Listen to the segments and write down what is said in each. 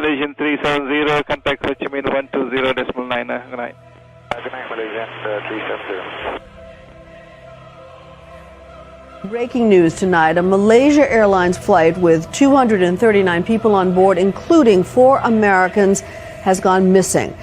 Malaysian 370, contact Ho Chi Minh 120.9. Good night. Good night, Malaysian 370. Breaking news tonight, a Malaysia Airlines flight with 239 people on board, including 4 Americans, has gone missing.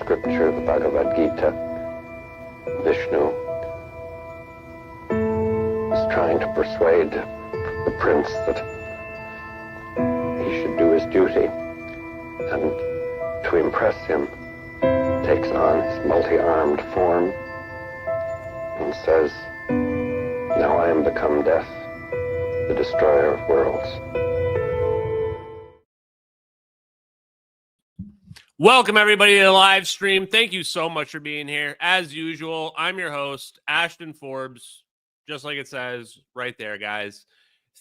Scripture, the Bhagavad Gita, Vishnu is trying to persuade the prince that he should do his duty, and to impress him takes on his multi-armed form and says, "Now I am become death, the destroyer of worlds." Welcome, everybody, to the live stream. Thank you so much for being here. As usual, I'm your host, Ashton Forbes, just like it says right there, guys.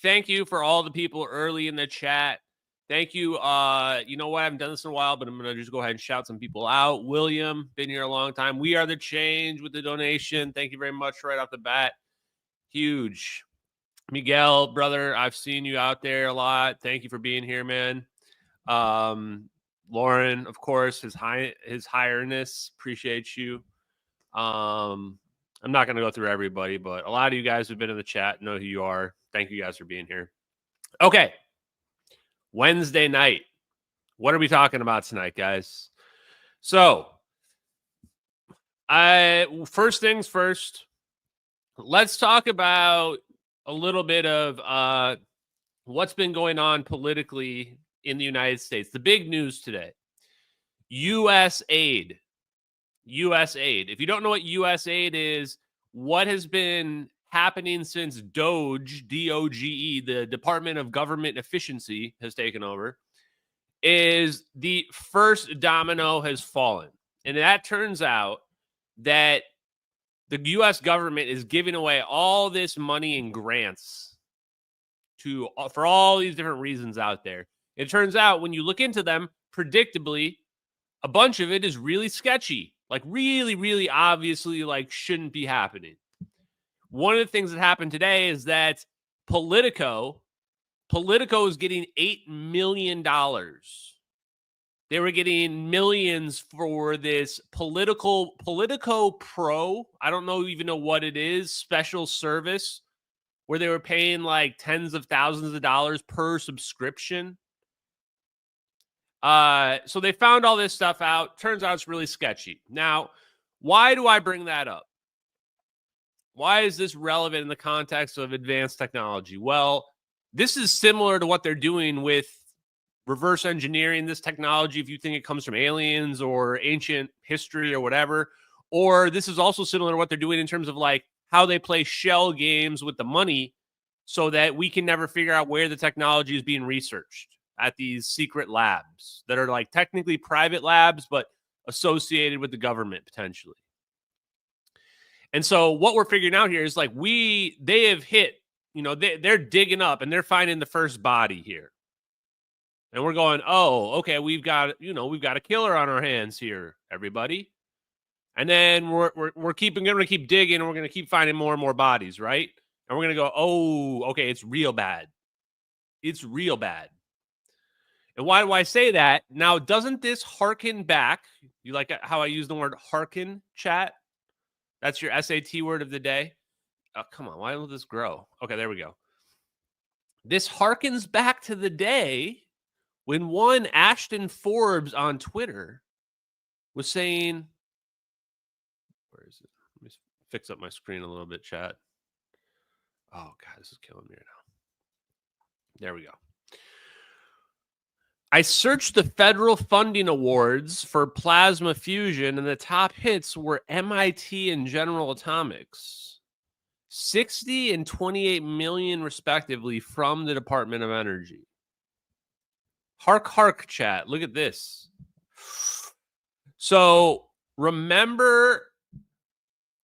Thank you for all the people early in the chat. Thank you. You know what? I haven't done this in a while, but I'm going to just go ahead and shout some people out. William, been here a long time. We Are the Change with the donation. Thank you very much right off the bat. Huge. Miguel, brother, I've seen you out there a lot. Thank you for being here, man. Lauren, of course, his highness, appreciate you. I'm not going to go through everybody, but a lot of you guys who've been in the chat know who you are. Thank you guys for being here. Okay. Wednesday night. What are we talking about tonight, guys? So, first things first, let's talk about a little bit of what's been going on politically in the United States. The big news today, U.S. aid. U.S. aid. If you don't know what U.S. aid is, what has been happening since DOGE, D-O-G-E, the Department of Government Efficiency, has taken over, is the first domino has fallen. And that turns out that the U.S. government is giving away all this money in grants for all these different reasons out there. It turns out when you look into them, predictably, a bunch of it is really sketchy, like really, really obviously like shouldn't be happening. One of the things that happened today is that Politico is getting $8 million. They were getting millions for this Politico Pro. I don't even know what it is, special service where they were paying like tens of thousands of dollars per subscription. So they found all this stuff out. Turns out it's really sketchy. Now, why do I bring that up? Why is this relevant in the context of advanced technology? Well, this is similar to what they're doing with reverse engineering this technology, if you think it comes from aliens or ancient history or whatever. Or this is also similar to what they're doing in terms of like how they play shell games with the money so that we can never figure out where the technology is being researched at these secret labs that are like technically private labs, but associated with the government potentially. And so what we're figuring out here is like they have hit, they're digging up and they're finding the first body here. And we're going, oh, okay, we've got a killer on our hands here, everybody. And then we're going to keep digging and we're going to keep finding more and more bodies, right? And we're going to go, oh, okay, it's real bad. It's real bad. And why do I say that? Now, doesn't this harken back? You like how I use the word harken, chat? That's your SAT word of the day. Oh, come on, why will this grow? Okay, there we go. This harkens back to the day when one Ashton Forbes on Twitter was saying, where is it? Let me fix up my screen a little bit, chat. Oh, God, this is killing me right now. There we go. I searched the federal funding awards for plasma fusion, and the top hits were MIT and General Atomics. 60 and 28 million respectively from the Department of Energy. Hark, hark, chat. Look at this. So remember,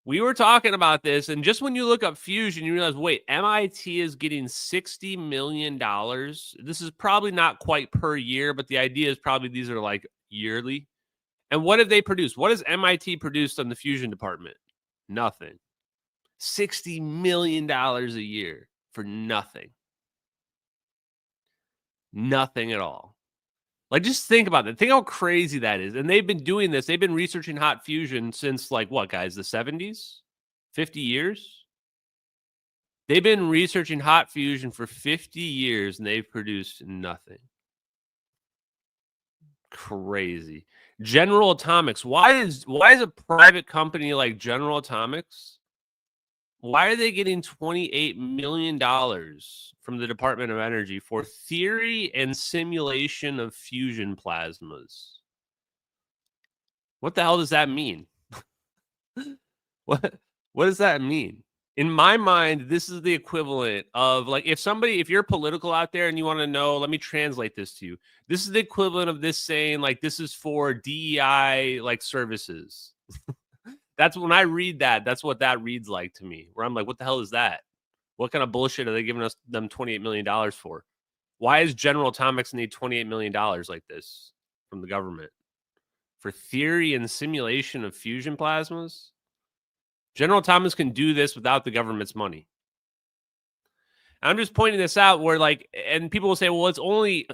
we were talking about this, and just when you look up fusion, you realize, wait, MIT is getting $60 million. This is probably not quite per year, but the idea is probably these are like yearly. And what have they produced? What has MIT produced on the fusion department? Nothing. $60 million a year for nothing. Nothing at all. Like, just think about that. Think how crazy that is. And they've been doing this. They've been researching hot fusion since, like, what, guys? The 70s? 50 years? They've been researching hot fusion for 50 years, and they've produced nothing. Crazy. General Atomics. Why is a private company like General Atomics, why are they getting $28 million from the Department of Energy for theory and simulation of fusion plasmas? What the hell does that mean? What does that mean? In my mind, this is the equivalent of, like, if you're political out there and you want to know, let me translate this to you. This is the equivalent of this saying, like, this is for DEI, like, services. That's when I read that. That's what that reads like to me, where I'm like, what the hell is that? What kind of bullshit are they giving them $28 million for? Why does General Atomics need $28 million like this from the government? For theory and simulation of fusion plasmas? General Atomics can do this without the government's money. I'm just pointing this out where, like, and people will say, well, it's only,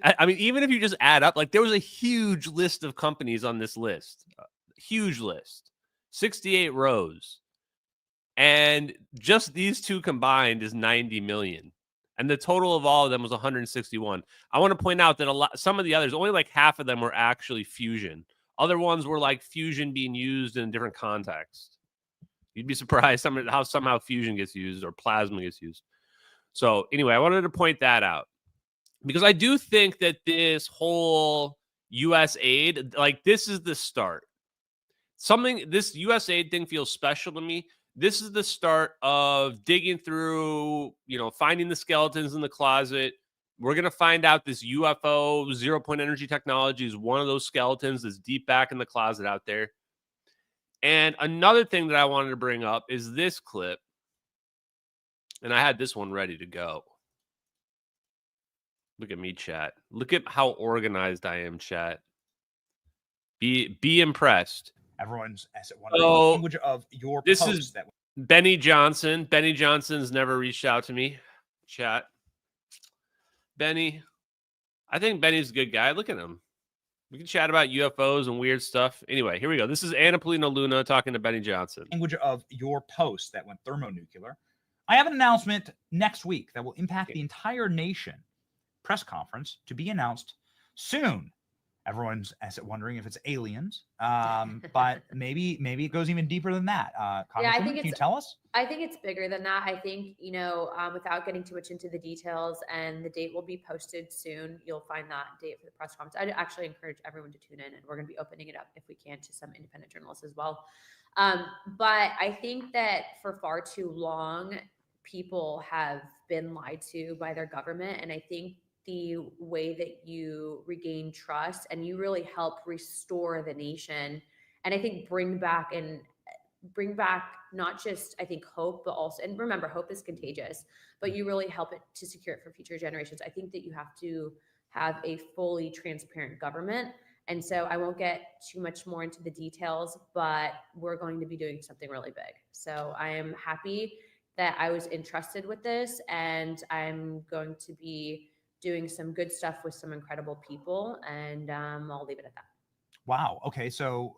I mean, even if you just add up, like, there was a huge list of companies on this list, huge list. 68 rows. And just these two combined is 90 million. And the total of all of them was 161. I want to point out that some of the others, only like half of them were actually fusion. Other ones were like fusion being used in a different context. You'd be surprised how somehow fusion gets used or plasma gets used. So anyway, I wanted to point that out because I do think that this whole U.S. aid, like, this is the start. This U.S. aid thing feels special to me. This is the start of digging through, finding the skeletons in the closet. We're going to find out this UFO zero-point energy technology is one of those skeletons that's deep back in the closet out there. And another thing that I wanted to bring up is this clip. And I had this one ready to go. Look at me, chat. Look at how organized I am, chat. Be impressed. Everyone's asset one language of your this post. Is Benny Johnson. Benny Johnson's never reached out to me. Chat. Benny. I think Benny's a good guy. Look at him. We can chat about UFOs and weird stuff. Anyway, here we go. This is Anna Polina Luna talking to Benny Johnson. Language of your post that went thermonuclear. I have an announcement next week that will impact the entire nation. Press conference to be announced soon. Everyone's wondering if it's aliens, but maybe it goes even deeper than that. Yeah, I think can you tell us? I think it's bigger than that. I think, without getting too much into the details, and the date will be posted soon. You'll find that date for the press conference. I'd actually encourage everyone to tune in, and we're going to be opening it up if we can to some independent journalists as well. But I think that for far too long, people have been lied to by their government, and I think the way that you regain trust and you really help restore the nation, and I think bring back not just, I think, hope, but also, and remember, hope is contagious, but you really help it to secure it for future generations. I think that you have to have a fully transparent government. And so I won't get too much more into the details, but we're going to be doing something really big. So I am happy that I was entrusted with this, and I'm going to be doing some good stuff with some incredible people, and I'll leave it at that. Wow. Okay. So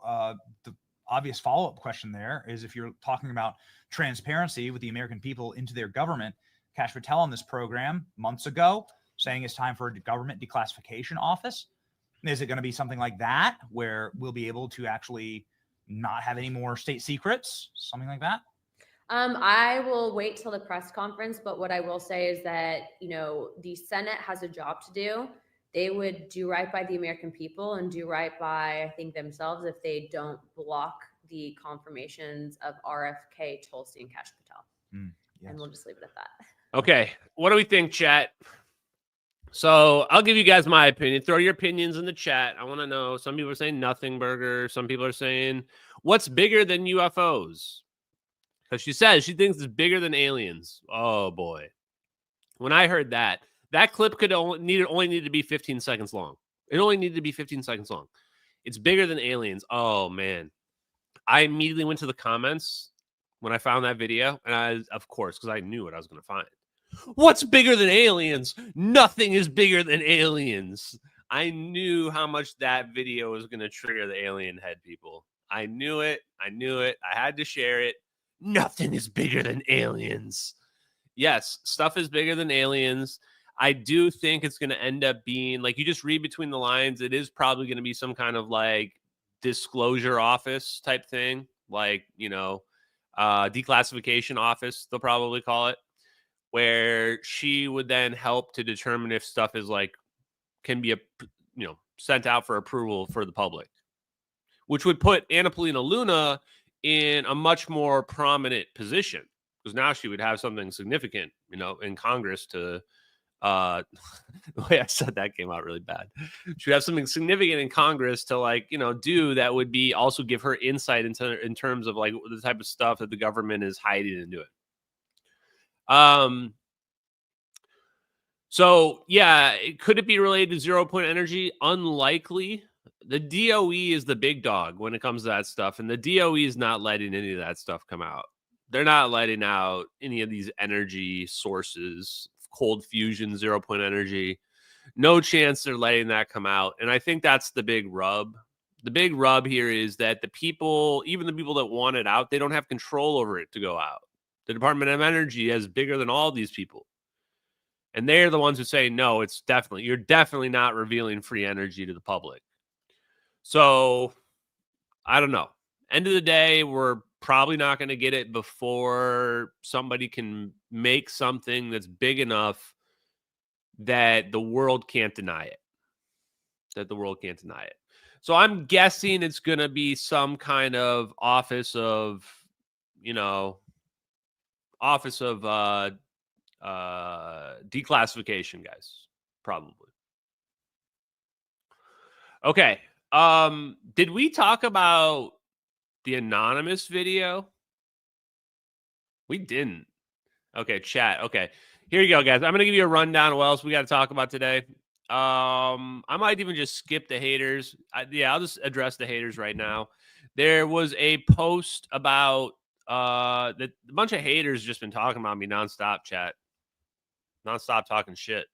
the obvious follow-up question there is, if you're talking about transparency with the American people into their government, Kash Patel on this program months ago saying it's time for a government declassification office. Is it going to be something like that where we'll be able to actually not have any more state secrets, something like that? I will wait till the press conference, but what I will say is that, the Senate has a job to do. They would do right by the American people and do right by, I think, themselves if they don't block the confirmations of RFK, Tulsi, and Kash Patel. Yes. And we'll just leave it at that. Okay. What do we think, chat? So I'll give you guys my opinion. Throw your opinions in the chat. I want to know. Some people are saying nothing burger. Some people are saying what's bigger than UFOs? Because she says she thinks it's bigger than aliens. Oh boy. When I heard that clip could only need to be 15 seconds long. It only needed to be 15 seconds long. It's bigger than aliens. Oh man. I immediately went to the comments when I found that video. And of course, because I knew what I was going to find. What's bigger than aliens? Nothing is bigger than aliens. I knew how much that video was going to trigger the alien head people. I knew it. I had to share it. Nothing is bigger than aliens. Yes, stuff is bigger than aliens. I do think it's going to end up being, like, you just read between the lines, it is probably going to be some kind of like disclosure office type thing, like, declassification office, they'll probably call it, where she would then help to determine if stuff is like can be sent out for approval for the public, which would put Anna Paulina Luna in a much more prominent position, because now she would have something significant, in Congress to the way I said that came out really bad. She would have something significant in Congress to do that would be also give her insight in terms of like the type of stuff that the government is hiding and doing. So yeah, could it be related to 0 point energy? Unlikely. The DOE is the big dog when it comes to that stuff, and the DOE is not letting any of that stuff come out. They're not letting out any of these energy sources, cold fusion, 0 point energy. No chance they're letting that come out. And I think that's the big rub. The big rub here is that the people, even the people that want it out, they don't have control over it to go out. The Department of Energy is bigger than all these people. And they're the ones who say, no, you're definitely not revealing free energy to the public. So I don't know. End of the day, we're probably not going to get it before somebody can make something that's big enough that the world can't deny it. So I'm guessing it's going to be some kind of office of declassification, guys, probably. Okay. Did we talk about the anonymous video? We didn't. Okay, chat. Okay. Here you go, guys. I'm going to give you a rundown of what else we got to talk about today. I might even just skip the haters. I'll just address the haters right now. There was a post about that a bunch of haters just been talking about me nonstop, chat. Nonstop talking shit.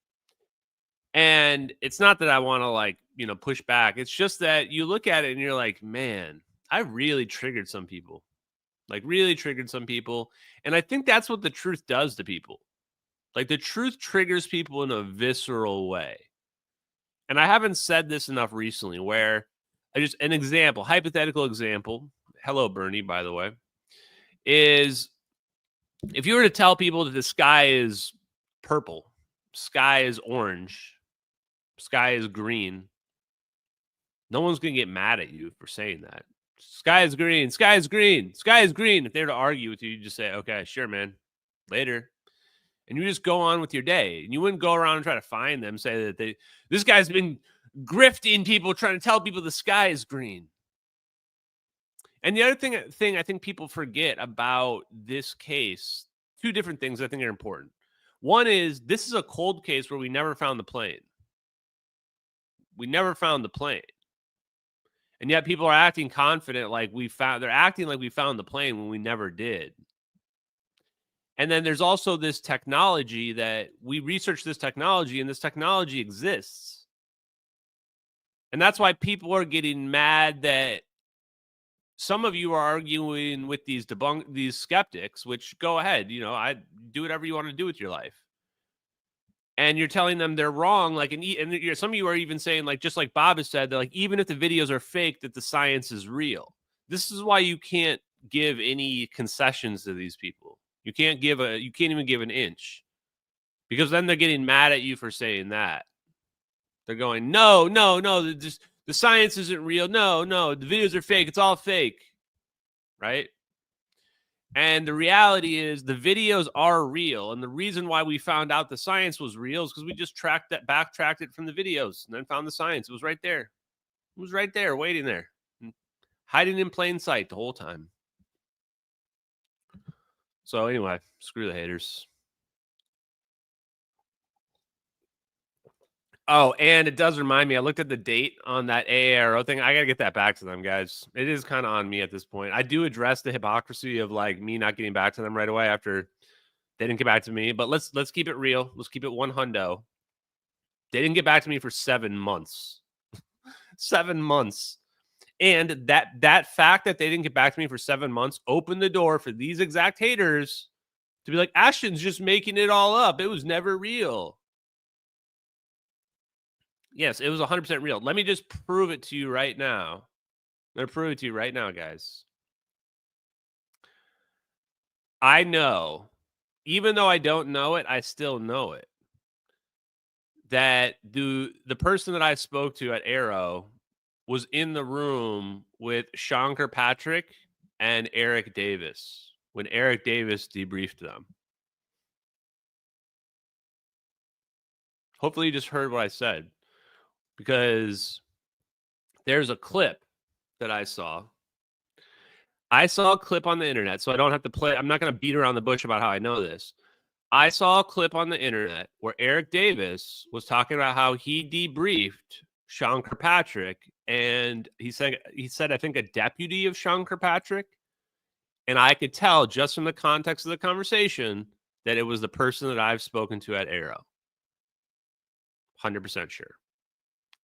And it's not that I want to push back. It's just that you look at it and you're like, man, I really triggered some people. And I think that's what the truth does to people. Like, the truth triggers people in a visceral way. And I haven't said this enough recently, where an example, hypothetical example. Hello, Bernie, by the way, is if you were to tell people that the sky is purple, sky is orange, sky is green, no one's going to get mad at you for saying that. Sky is green, sky is green, sky is green. If they were to argue with you, you just say, okay, sure, man, later. And you just go on with your day. And you wouldn't go around and try to find them, say that this guy's been grifting people, trying to tell people the sky is green. And the other thing I think people forget about this case, two different things I think are important. One is, this is a cold case where we never found the plane. And yet people are acting confident they're acting like we found the plane when we never did. And then there's also this technology that we researched this technology, and this technology exists. And that's why people are getting mad that some of you are arguing with these skeptics, which go ahead, I do whatever you want to do with your life. And you're telling them they're wrong. And some of you are even saying, just like Bob has said, that even if the videos are fake, that the science is real. This is why you can't give any concessions to these people. You can't even give an inch, because then they're getting mad at you for saying that. They're going, no, the science isn't real. No, the videos are fake. It's all fake. Right? And the reality is the videos are real. And the reason why we found out the science was real is because we just backtracked it from the videos and then found the science. It was right there. It was right there, waiting there, hiding in plain sight the whole time. So anyway, screw the haters. Oh, and it does remind me, I looked at the date on that AARO thing. I got to get that back to them, guys. It is kind of on me at this point. I do address the hypocrisy of like me not getting back to them right away after they didn't get back to me, but let's keep it real. Let's keep it 100. They didn't get back to me for 7 months. 7 months. And that fact that they didn't get back to me for 7 months opened the door for these exact haters to be like, Ashton's just making it all up. It was never real. Yes, it was 100% real. Let me just prove it to you right now. I'm going to prove it to you right now, guys. I know, even though I don't know it, I still know it, that the person that I spoke to at Arrow was in the room with Sean Kirkpatrick and Eric Davis when Eric Davis debriefed them. Hopefully you just heard what I said, because there's a clip that I saw. I saw a clip on the internet, so I don't have to play. I'm not going to beat around the bush about how I know this. I saw a clip on the internet where Eric Davis was talking about how he debriefed Sean Kirkpatrick, and he said, I think, a deputy of Sean Kirkpatrick. And I could tell just from the context of the conversation that it was the person that I've spoken to at Arrow. 100% sure.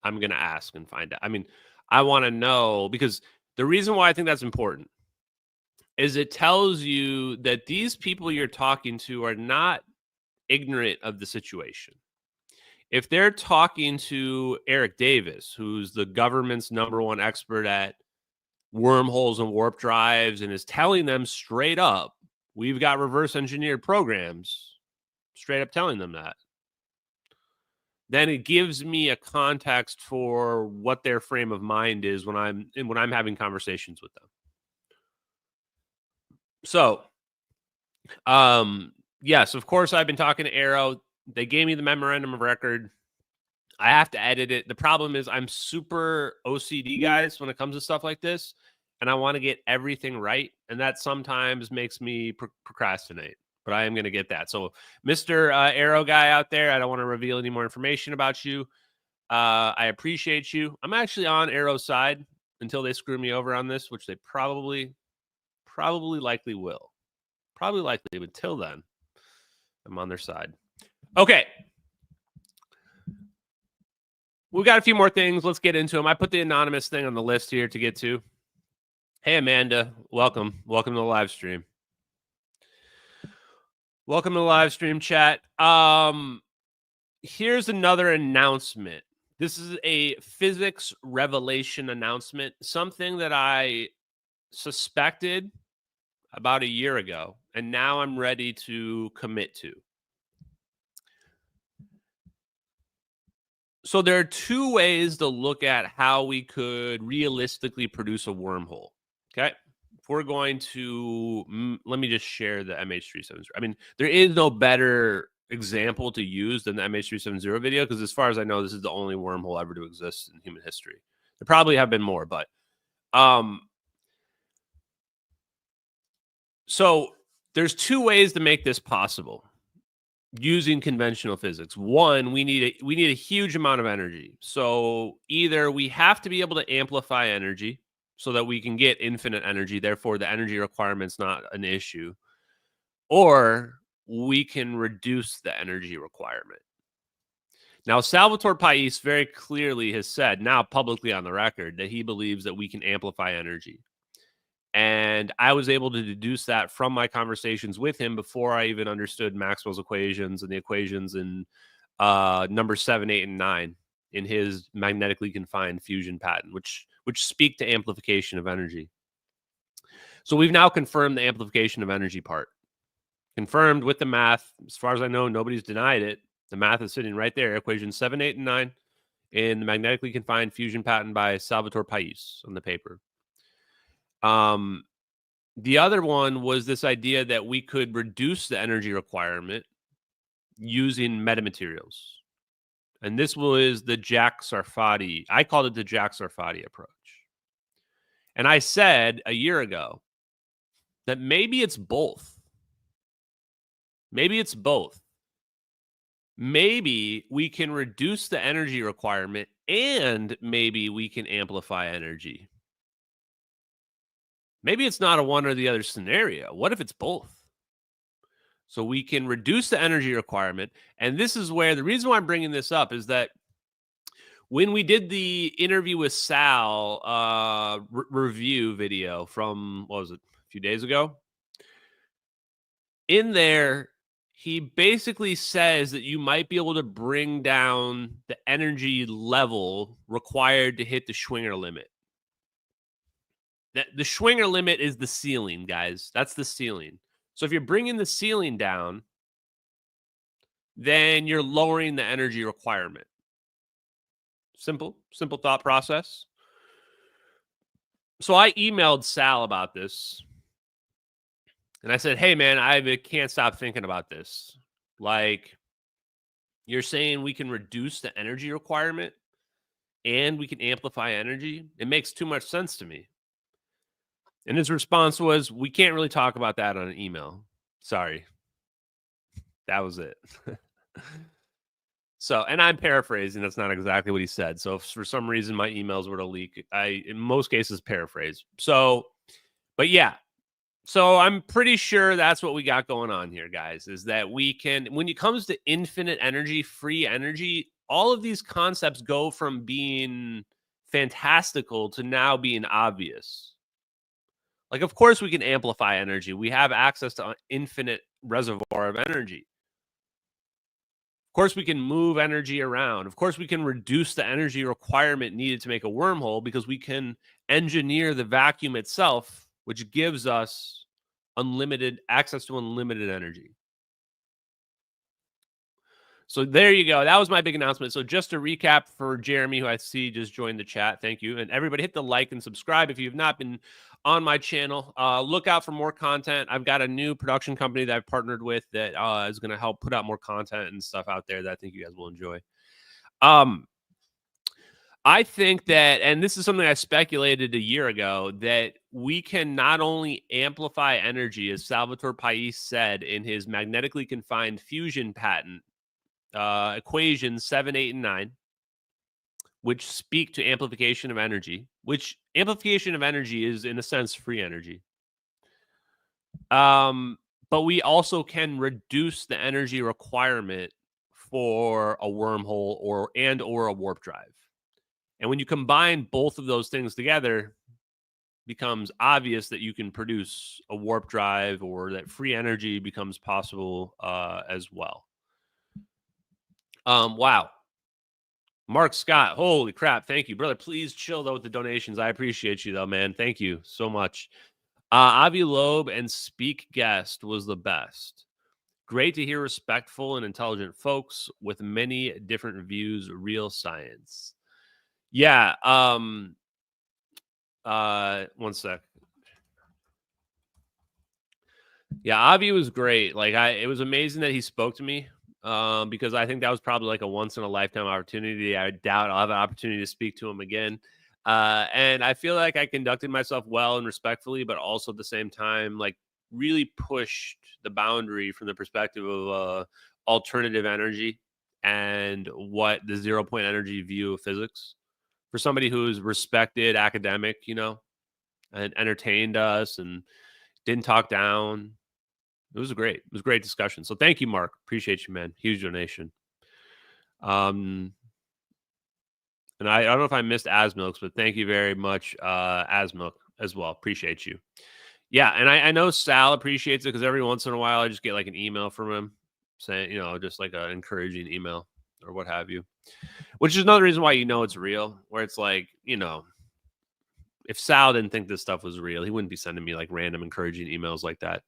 I'm going to ask and find out. I mean, I want to know, because the reason why I think that's important is it tells you that these people you're talking to are not ignorant of the situation. If they're talking to Eric Davis, who's the government's #1 expert at wormholes and warp drives, and is telling them straight up, we've got reverse engineered programs, straight up telling them that, then it gives me a context for what their frame of mind is when I'm having conversations with them. So, yes, of course, I've been talking to Arrow. They gave me the memorandum of record. I have to edit it. The problem is I'm super OCD, guys, when it comes to stuff like this, and I want to get everything right, and that sometimes makes me procrastinate. But I am going to get that. So, Mr. Arrow guy out there, I don't want to reveal any more information about you. I appreciate you. I'm actually on Arrow's side until they screw me over on this, which they probably likely will. Probably likely, but until then, I'm on their side. Okay. We've got a few more things. Let's get into them. I put the anonymous thing on the list here to get to. Hey, Amanda. Welcome. Welcome to the live stream. Welcome to the live stream, chat. Here's another announcement. This is a physics revelation announcement, something that I suspected about a year ago, and now I'm ready to commit to. So there are two ways to look at how we could realistically produce a wormhole. Okay. If we're going to, let me just share the MH370. I mean, there is no better example to use than the MH370 video, because as far as I know, this is the only wormhole ever to exist in human history. There probably have been more, but so there's two ways to make this possible using conventional physics. One, we need a huge amount of energy. So either we have to be able to amplify energy so that we can get infinite energy, therefore the energy requirement's not an issue, or we can reduce the energy requirement. Now, Salvatore Pais very clearly has said, now publicly on the record, that he believes that we can amplify energy. And I was able to deduce that from my conversations with him before I even understood Maxwell's equations and the equations in number 7, 8, and 9 in his magnetically confined fusion patent, which speak to amplification of energy. So we've now confirmed the amplification of energy part. Confirmed with the math. As far as I know, nobody's denied it. The math is sitting right there. Equations 7, 8, and 9 in the magnetically confined fusion patent by Salvatore Pais on the paper. The other one was this idea that we could reduce the energy requirement using metamaterials. And this was the Jack Sarfati. I called it the Jack Sarfati approach. And I said a year ago that maybe it's both. Maybe it's both. Maybe we can reduce the energy requirement and maybe we can amplify energy. Maybe it's not a one or the other scenario. What if it's both? So we can reduce the energy requirement. And this is where the reason why I'm bringing this up is that when we did the interview with Sal review video from, what was it, a few days ago? In there, he basically says that you might be able to bring down the energy level required to hit the Schwinger limit. The Schwinger limit is the ceiling, guys. That's the ceiling. So if you're bringing the ceiling down, then you're lowering the energy requirement. Simple thought process. So I emailed Sal about this. And I said, hey, man, I can't stop thinking about this. Like, you're saying we can reduce the energy requirement and we can amplify energy? It makes too much sense to me. And his response was, we can't really talk about that on an email. Sorry. That was it. So, and I'm paraphrasing. That's not exactly what he said. So if for some reason my emails were to leak, I, in most cases, paraphrase. So, but yeah. So I'm pretty sure that's what we got going on here, guys, is that we can, when it comes to infinite energy, free energy, all of these concepts go from being fantastical to now being obvious. Like, of course, we can amplify energy. We have access to an infinite reservoir of energy. Of course, we can move energy around. Of course, we can reduce the energy requirement needed to make a wormhole because we can engineer the vacuum itself, which gives us unlimited access to unlimited energy. So there you go. That was my big announcement. So just to recap for Jeremy, who I see just joined the chat, thank you. And everybody hit the like and subscribe if you've not been on my channel. Look out for more content. I've got a new production company that I've partnered with that is going to help put out more content and stuff out there that I think you guys will enjoy. I think that, and this is something I speculated a year ago, that we can not only amplify energy, as Salvatore Pais said in his magnetically confined fusion patent, equations 7, 8, and 9, which speak to amplification of energy, which amplification of energy is, in a sense, free energy. But we also can reduce the energy requirement for a wormhole or a warp drive. And when you combine both of those things together, it becomes obvious that you can produce a warp drive, or that free energy becomes possible as well. Wow. Mark Scott, holy crap. Thank you, brother. Please chill, though, with the donations. I appreciate you, though, man. Thank you so much. Avi Loeb and Speak Guest was the best. Great to hear respectful and intelligent folks with many different views, real science. Yeah. One sec. Yeah, Avi was great. Like, it was amazing that he spoke to me. Because I think that was probably like a once in a lifetime opportunity. I doubt I'll have an opportunity to speak to him again. And I feel like I conducted myself well and respectfully, but also at the same time, like, really pushed the boundary from the perspective of alternative energy and what the 0 point energy view of physics for somebody who's respected academic, you know, and entertained us and didn't talk down. It was great. It was a great discussion. So thank you, Mark. Appreciate you, man. Huge donation. And I don't know if I missed Asmilks, but thank you very much, Asmilk, as well. Appreciate you. Yeah, and I know Sal appreciates it because every once in a while I just get like an email from him saying, you know, just like an encouraging email or what have you. Which is another reason why you know it's real, where it's like, you know, if Sal didn't think this stuff was real, he wouldn't be sending me like random encouraging emails like that.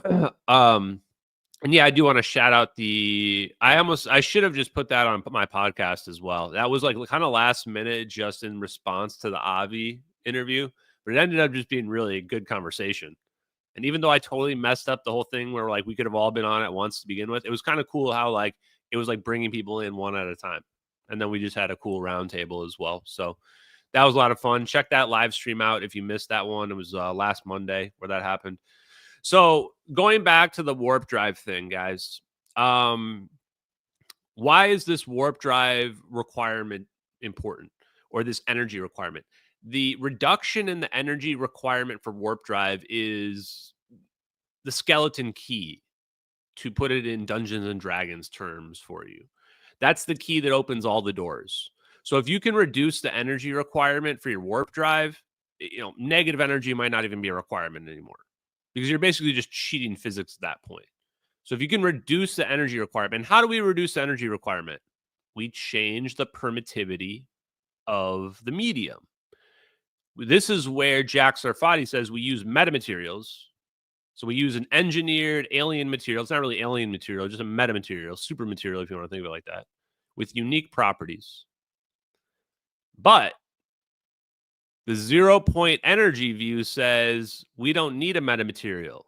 And yeah, I do want to shout out I should have just put that on my podcast as well. That was like kind of last minute, just in response to the Avi interview. but it ended up just being really a good conversation. And even though I totally messed up the whole thing where like we could have all been on at once to begin with, it was kind of cool how like it was like bringing people in one at a time. And then we just had a cool round table as well. So that was a lot of fun. Check that live stream out if you missed that one. It was last Monday where that happened. So going back to the warp drive thing, guys, why is this warp drive requirement important, or this energy requirement? The reduction in the energy requirement for warp drive is the skeleton key, to put it in Dungeons and Dragons terms for you. That's the key that opens all the doors. So if you can reduce the energy requirement for your warp drive, negative energy might not even be a requirement anymore, because you're basically just cheating physics at that point. So if you can reduce the energy requirement, how do we reduce the energy requirement? We change the permittivity of the medium. This is where Jack Sarfati says we use metamaterials. So we use an engineered alien material. It's not really alien material, just a metamaterial, super material, if you want to think of it like that, with unique properties. But the 0 point energy view says we don't need a metamaterial.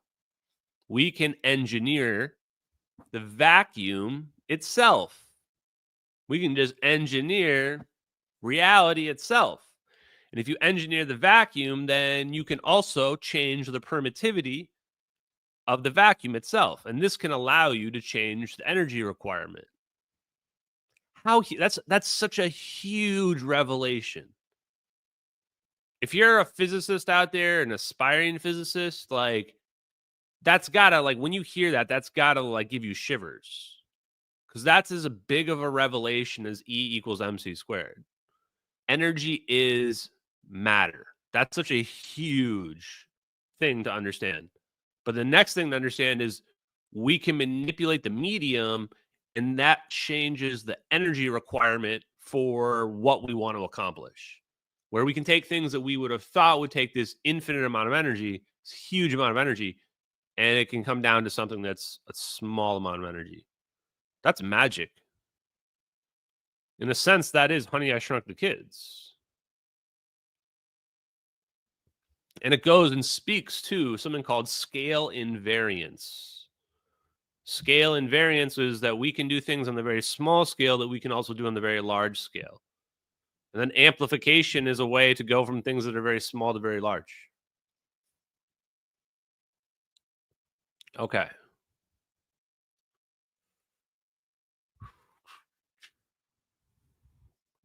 We can engineer the vacuum itself. We can just engineer reality itself. And if you engineer the vacuum, then you can also change the permittivity of the vacuum itself. And this can allow you to change the energy requirement. That's such a huge revelation. If you're a physicist out there, an aspiring physicist, like that's gotta, like when you hear that, that's gotta like give you shivers. Because that's as big of a revelation as E equals MC squared. Energy is matter. That's such a huge thing to understand. But the next thing to understand is we can manipulate the medium, and that changes the energy requirement for what we want to accomplish. Where we can take things that we would have thought would take this infinite amount of energy, this huge amount of energy, and it can come down to something that's a small amount of energy. That's magic. In a sense, that is Honey, I Shrunk the Kids. And it goes and speaks to something called scale invariance. Scale invariance is that we can do things on the very small scale that we can also do on the very large scale. And then amplification is a way to go from things that are very small to very large. Okay.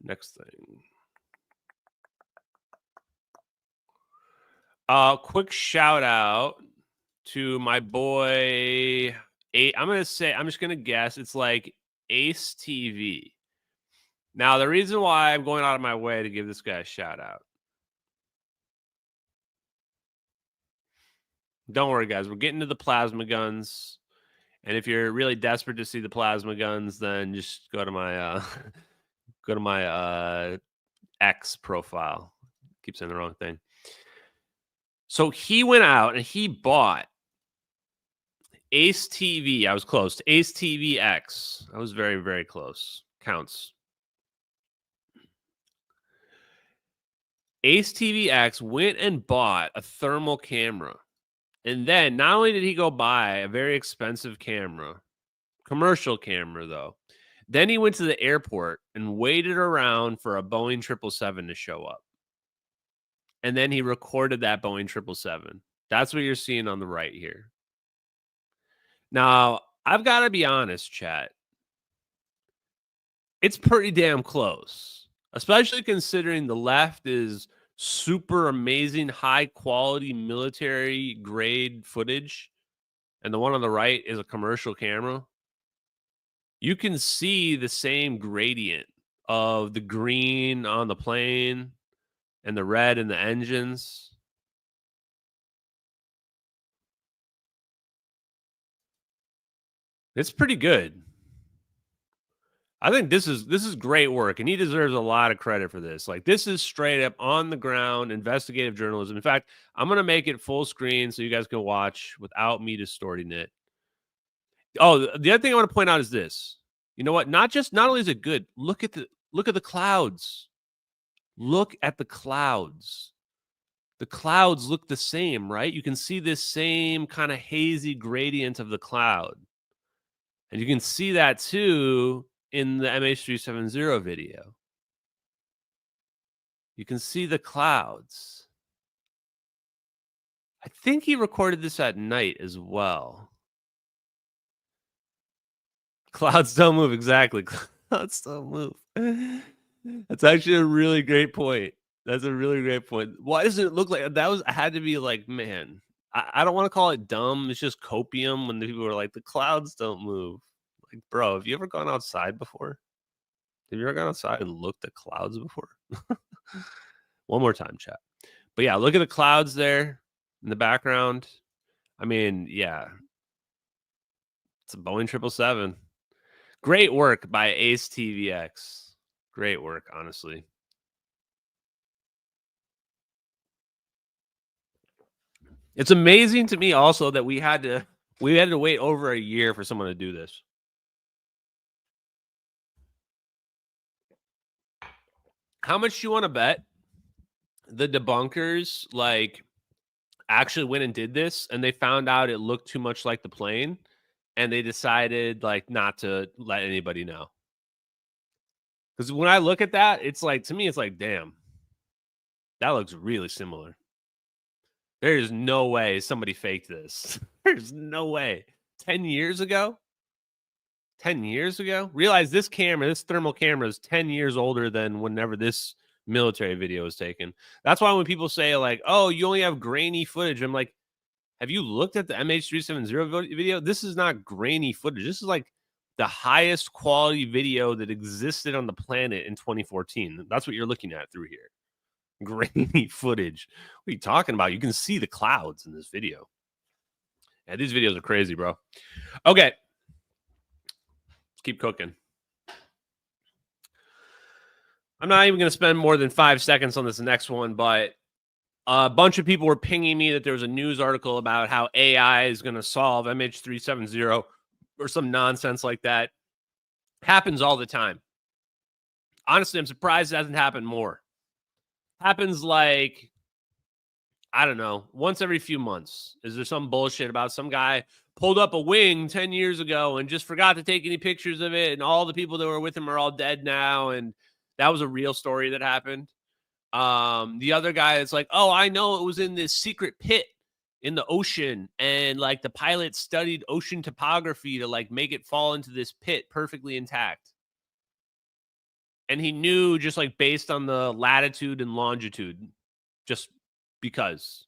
Next thing. Quick shout out to my boy. I'm just gonna guess it's like Ace TV. Now, the reason why I'm going out of my way to give this guy a shout out. Don't worry, guys. We're getting to the plasma guns, and if you're really desperate to see the plasma guns, then just go to my X profile. Keep saying the wrong thing. So he went out and he bought Ace TV. I was close to Ace TV X. I was very, very close. Counts. Ace TV X went and bought a thermal camera. And then not only did he go buy a very expensive camera, commercial camera though, then he went to the airport and waited around for a Boeing 777 to show up. And then he recorded that Boeing 777. That's what you're seeing on the right here. Now, I've got to be honest, chat. It's pretty damn close, especially considering the left is super amazing, high quality military grade footage, and the one on the right is a commercial camera. You can see the same gradient of the green on the plane and the red in the engines. It's pretty good. I think this is great work, and he deserves a lot of credit for this. Like, this is straight up on the ground investigative journalism. In fact, I'm going to make it full screen so you guys can watch without me distorting it. Oh, the other thing I want to point out is this. You know what? Not only is it good, look at the clouds. Look at the clouds. the clouds look the same, right? You can see this same kind of hazy gradient of the cloud. And you can see that too in the MH370 video. You can see the clouds. I think he recorded this at night as well. Clouds don't move, exactly. Clouds don't move. That's actually a really great point. That's a really great point. Why does it look like that? Had to be like, man, I don't want to call it dumb. It's just copium when the people were like, the clouds don't move. Like, bro, have you ever gone outside before? Have you ever gone outside and looked at clouds before? One more time, chat. But yeah, look at the clouds there in the background. I mean, yeah. It's a Boeing 777. Great work by Ace TVX. Great work, honestly. It's amazing to me also that we had to wait over a year for someone to do this. How much do you want to bet the debunkers like actually went and did this and they found out it looked too much like the plane and they decided like not to let anybody know? Because when I look at that, it's like, to me, it's like, damn, that looks really similar. There is no way somebody faked this. There's no way. 10 years ago? 10 years ago? Realize this camera, this thermal camera is 10 years older than whenever this military video was taken. That's why when people say like, oh, you only have grainy footage, I'm like, have you looked at the MH370 video? This is not grainy footage. This is like the highest quality video that existed on the planet in 2014. That's what you're looking at through here. Grainy footage. What are you talking about? You can see the clouds in this video. Yeah, these videos are crazy, bro. Okay. Let's keep cooking. I'm not even going to spend more than 5 seconds on this next one, but a bunch of people were pinging me that there was a news article about how AI is going to solve MH370 or some nonsense like that. Happens all the time. Honestly, I'm surprised it hasn't happened more. Happens like, I don't know, once every few months. Is there some bullshit about some guy pulled up a wing 10 years ago and just forgot to take any pictures of it, and all the people that were with him are all dead now, and that was a real story that happened. The other guy is like, oh, I know it was in this secret pit in the ocean, and like the pilot studied ocean topography to like make it fall into this pit perfectly intact. And he knew just like based on the latitude and longitude, just because.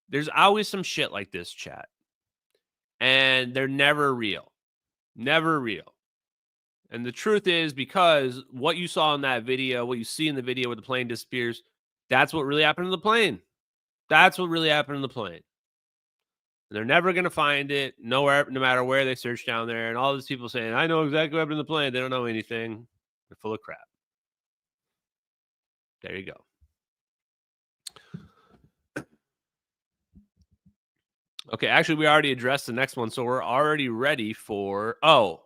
There's always some shit like this, chat. And they're never real. Never real. And the truth is, because what you saw in that video, what you see in the video where the plane disappears, that's what really happened to the plane. That's what really happened to the plane. And they're never going to find it, nowhere, no matter where they search down there. And all these people saying, I know exactly what happened to the plane. They don't know anything. They're full of crap. There you go. Okay, actually, we already addressed the next one. So we're already ready for... Oh,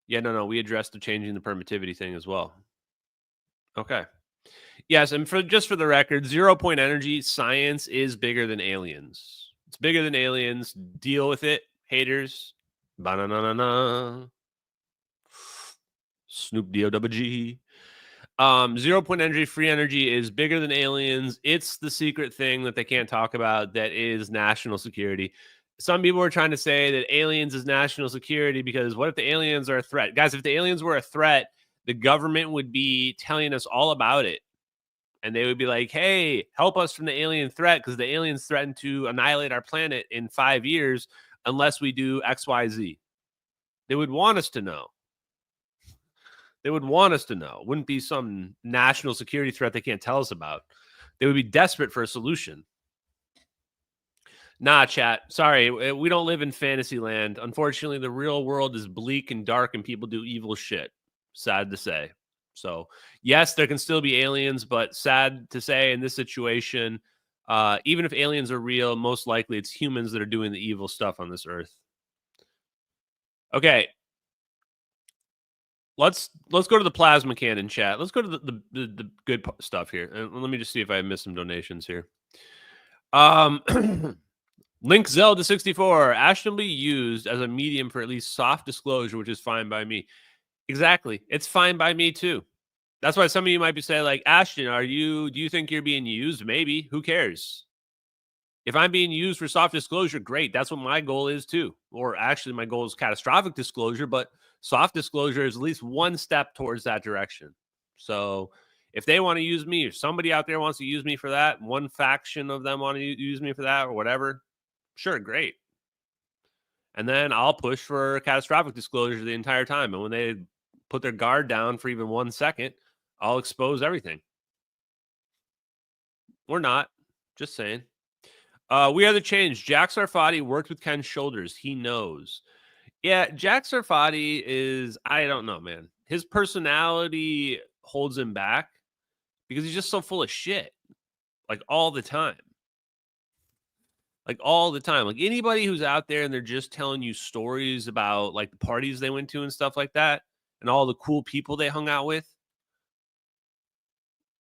yeah, no, we addressed the changing the permittivity thing as well. Okay. Yes, and for the record, 0 point energy science is bigger than aliens. It's bigger than aliens. Deal with it, haters. Ba-na-na-na-na. Snoop D-O-double-G. 0 point energy, free energy is bigger than aliens. It's the secret thing that they can't talk about that is national security. Some people are trying to say that aliens is national security because what if the aliens are a threat? Guys, if the aliens were a threat, the government would be telling us all about it. And they would be like, hey, help us from the alien threat because the aliens threaten to annihilate our planet in 5 years unless we do X, Y, Z. They would want us to know. They would want us to know. It wouldn't be some national security threat they can't tell us about. They would be desperate for a solution. Nah, chat. Sorry, we don't live in fantasy land. Unfortunately, the real world is bleak and dark and people do evil shit. Sad to say. So, yes, there can still be aliens, but sad to say in this situation, even if aliens are real, most likely it's humans that are doing the evil stuff on this earth. Okay. let's go to the plasma cannon chat. Let's go to the good stuff here. And let me just see if I missed some donations here. Link Zelda 64. Ashton will be used as a medium for at least soft disclosure, which is fine by me. Exactly. It's fine by me too. That's why some of you might be saying, like, Ashton, do you think you're being used? Maybe. Who cares? If I'm being used for soft disclosure, great. That's what my goal is too. Or actually, my goal is catastrophic disclosure, but soft disclosure is at least one step towards that direction. So if they want to use me, if somebody out there wants to use me for that, one faction of them want to use me for that or whatever, sure, great. And then I'll push for catastrophic disclosure the entire time. And when they put their guard down for even 1 second, I'll expose everything. Or not. Just saying. We are the change. Jack Sarfati worked with Ken Shoulders. He knows. Yeah, Jack Sarfati is, I don't know, man. His personality holds him back because he's just so full of shit. Like all the time. Like all the time. Like anybody who's out there and they're just telling you stories about like the parties they went to and stuff like that and all the cool people they hung out with.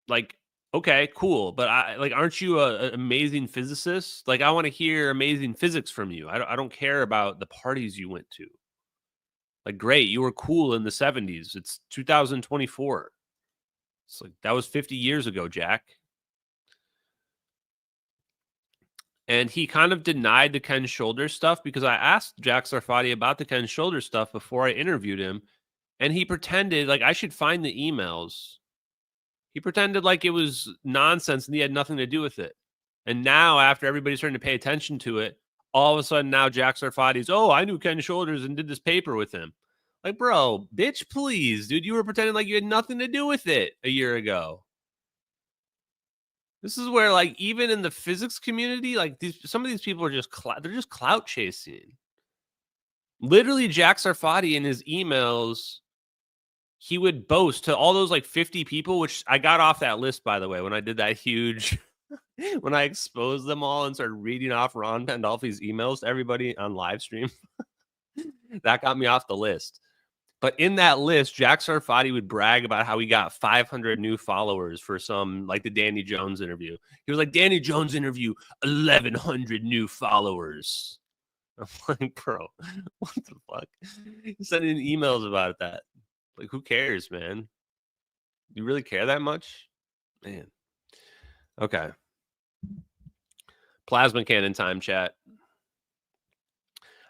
Like, okay, cool. But aren't you an amazing physicist? Like, I want to hear amazing physics from you. I don't care about the parties you went to. Like, great, you were cool in the 70s. It's 2024. It's like that was 50 years ago, Jack. And he kind of denied the Ken Shoulders stuff because I asked Jack Sarfati about the Ken Shoulders stuff before I interviewed him. And he pretended like I should find the emails. He pretended like it was nonsense and he had nothing to do with it. And now, after everybody's starting to pay attention to it, all of a sudden now Jack Sarfati's, oh, I knew Ken Shoulders and did this paper with him. Like, bro, bitch, please, dude, you were pretending like you had nothing to do with it a year ago. This is where, like, even in the physics community, like some of these people are just they're just clout chasing. Literally, Jack Sarfati in his emails, he would boast to all those like 50 people, which I got off that list, by the way, when I did that huge, when I exposed them all and started reading off Ron Pandolfi's emails to everybody on live stream. That got me off the list. But in that list, Jack Sarfati would brag about how he got 500 new followers for some, like the Danny Jones interview. He was like, Danny Jones interview, 1,100 new followers. I'm like, bro, what the fuck? He's sending emails about that. Like, who cares, man? You really care that much? Man. Okay. Plasma cannon time, chat.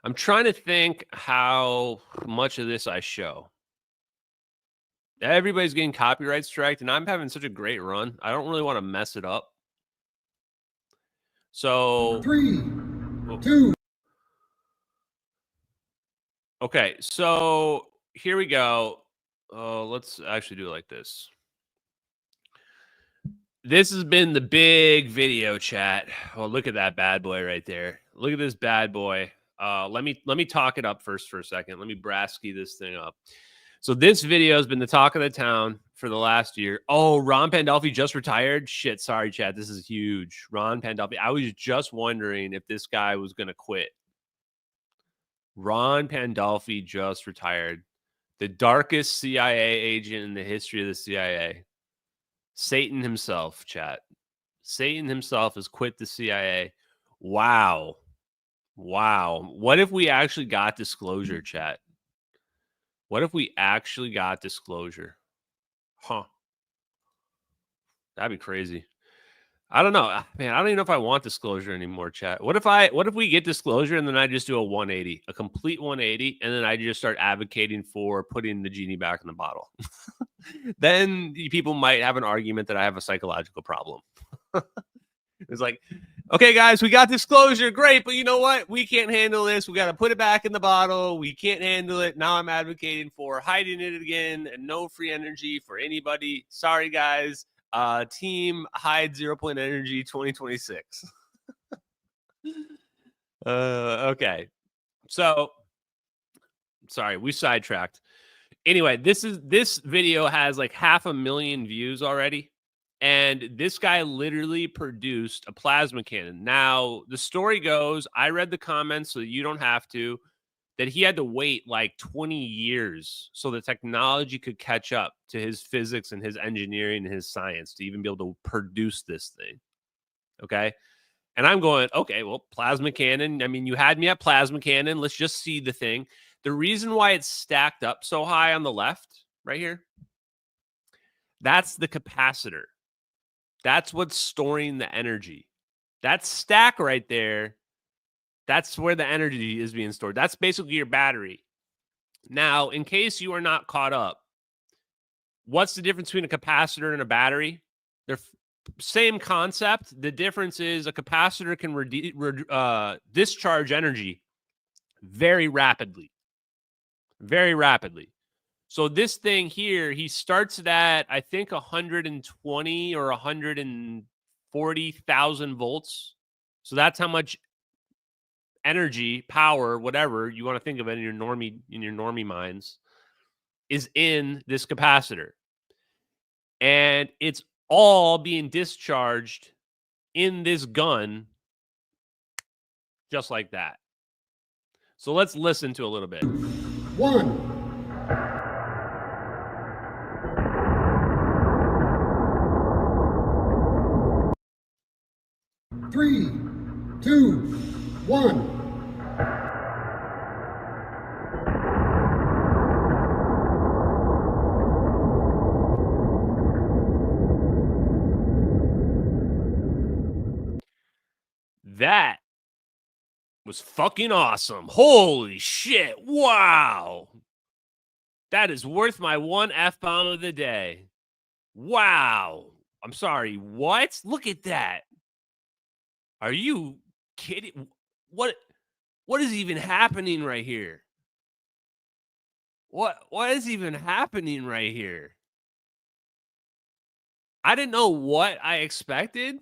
I'm trying to think how much of this I show. Everybody's getting copyright striked, and I'm having such a great run. I don't really want to mess it up. So 3, 2. Okay, so here we go. Let's actually do it like this. This has been the big video, chat. Oh, look at that bad boy right there. Look at this bad boy. Let me talk it up first for a second. Let me Brasky this thing up. So this video has been the talk of the town for the last year. Oh, Ron Pandolfi just retired? Shit, sorry, chat. This is huge. Ron Pandolfi. I was just wondering if this guy was going to quit. Ron Pandolfi just retired. The darkest CIA agent in the history of the CIA. Satan himself, chat. Satan himself has quit the CIA. Wow. Wow. What if we actually got disclosure, chat? What if we actually got disclosure? Huh. That'd be crazy. I don't know. Man, I don't even know if I want disclosure anymore, chat. What if we get disclosure and then I just do a 180, a complete 180, and then I just start advocating for putting the genie back in the bottle? Then people might have an argument that I have a psychological problem. It's like, okay, guys, we got disclosure. Great. But you know what? We can't handle this. We got to put it back in the bottle. We can't handle it. Now I'm advocating for hiding it again and no free energy for anybody. Sorry, guys. Team hide 0 point energy 2026. Okay. So, sorry, we sidetracked. Anyway, this video has like 500,000 views already. And this guy literally produced a plasma cannon. Now, the story goes, I read the comments so you don't have to. that he had to wait like 20 years so the technology could catch up to his physics and his engineering and his science to even be able to produce this thing. Okay. And I'm going, okay, well, plasma cannon. I mean, you had me at plasma cannon. Let's just see the thing. The reason why it's stacked up so high on the left right here, that's the capacitor. That's what's storing the energy. That stack right there, that's where the energy is being stored. That's basically your battery. Now, in case you are not caught up, what's the difference between a capacitor and a battery? They're same concept. The difference is a capacitor can discharge energy very rapidly. Very rapidly. So this thing here, he starts it at, I think, 120 or 140,000 volts. So that's how much energy, power, whatever you want to think of it in your normie minds, is in this capacitor. And it's all being discharged in this gun just like that. So let's listen to a little bit. 1. 3, 2, 1. That was fucking awesome. Holy shit. Wow. That is worth my one F-bomb of the day. Wow. I'm sorry. What? Look at that. Are you kidding? What is even happening right here? What is even happening right here? I didn't know what I expected.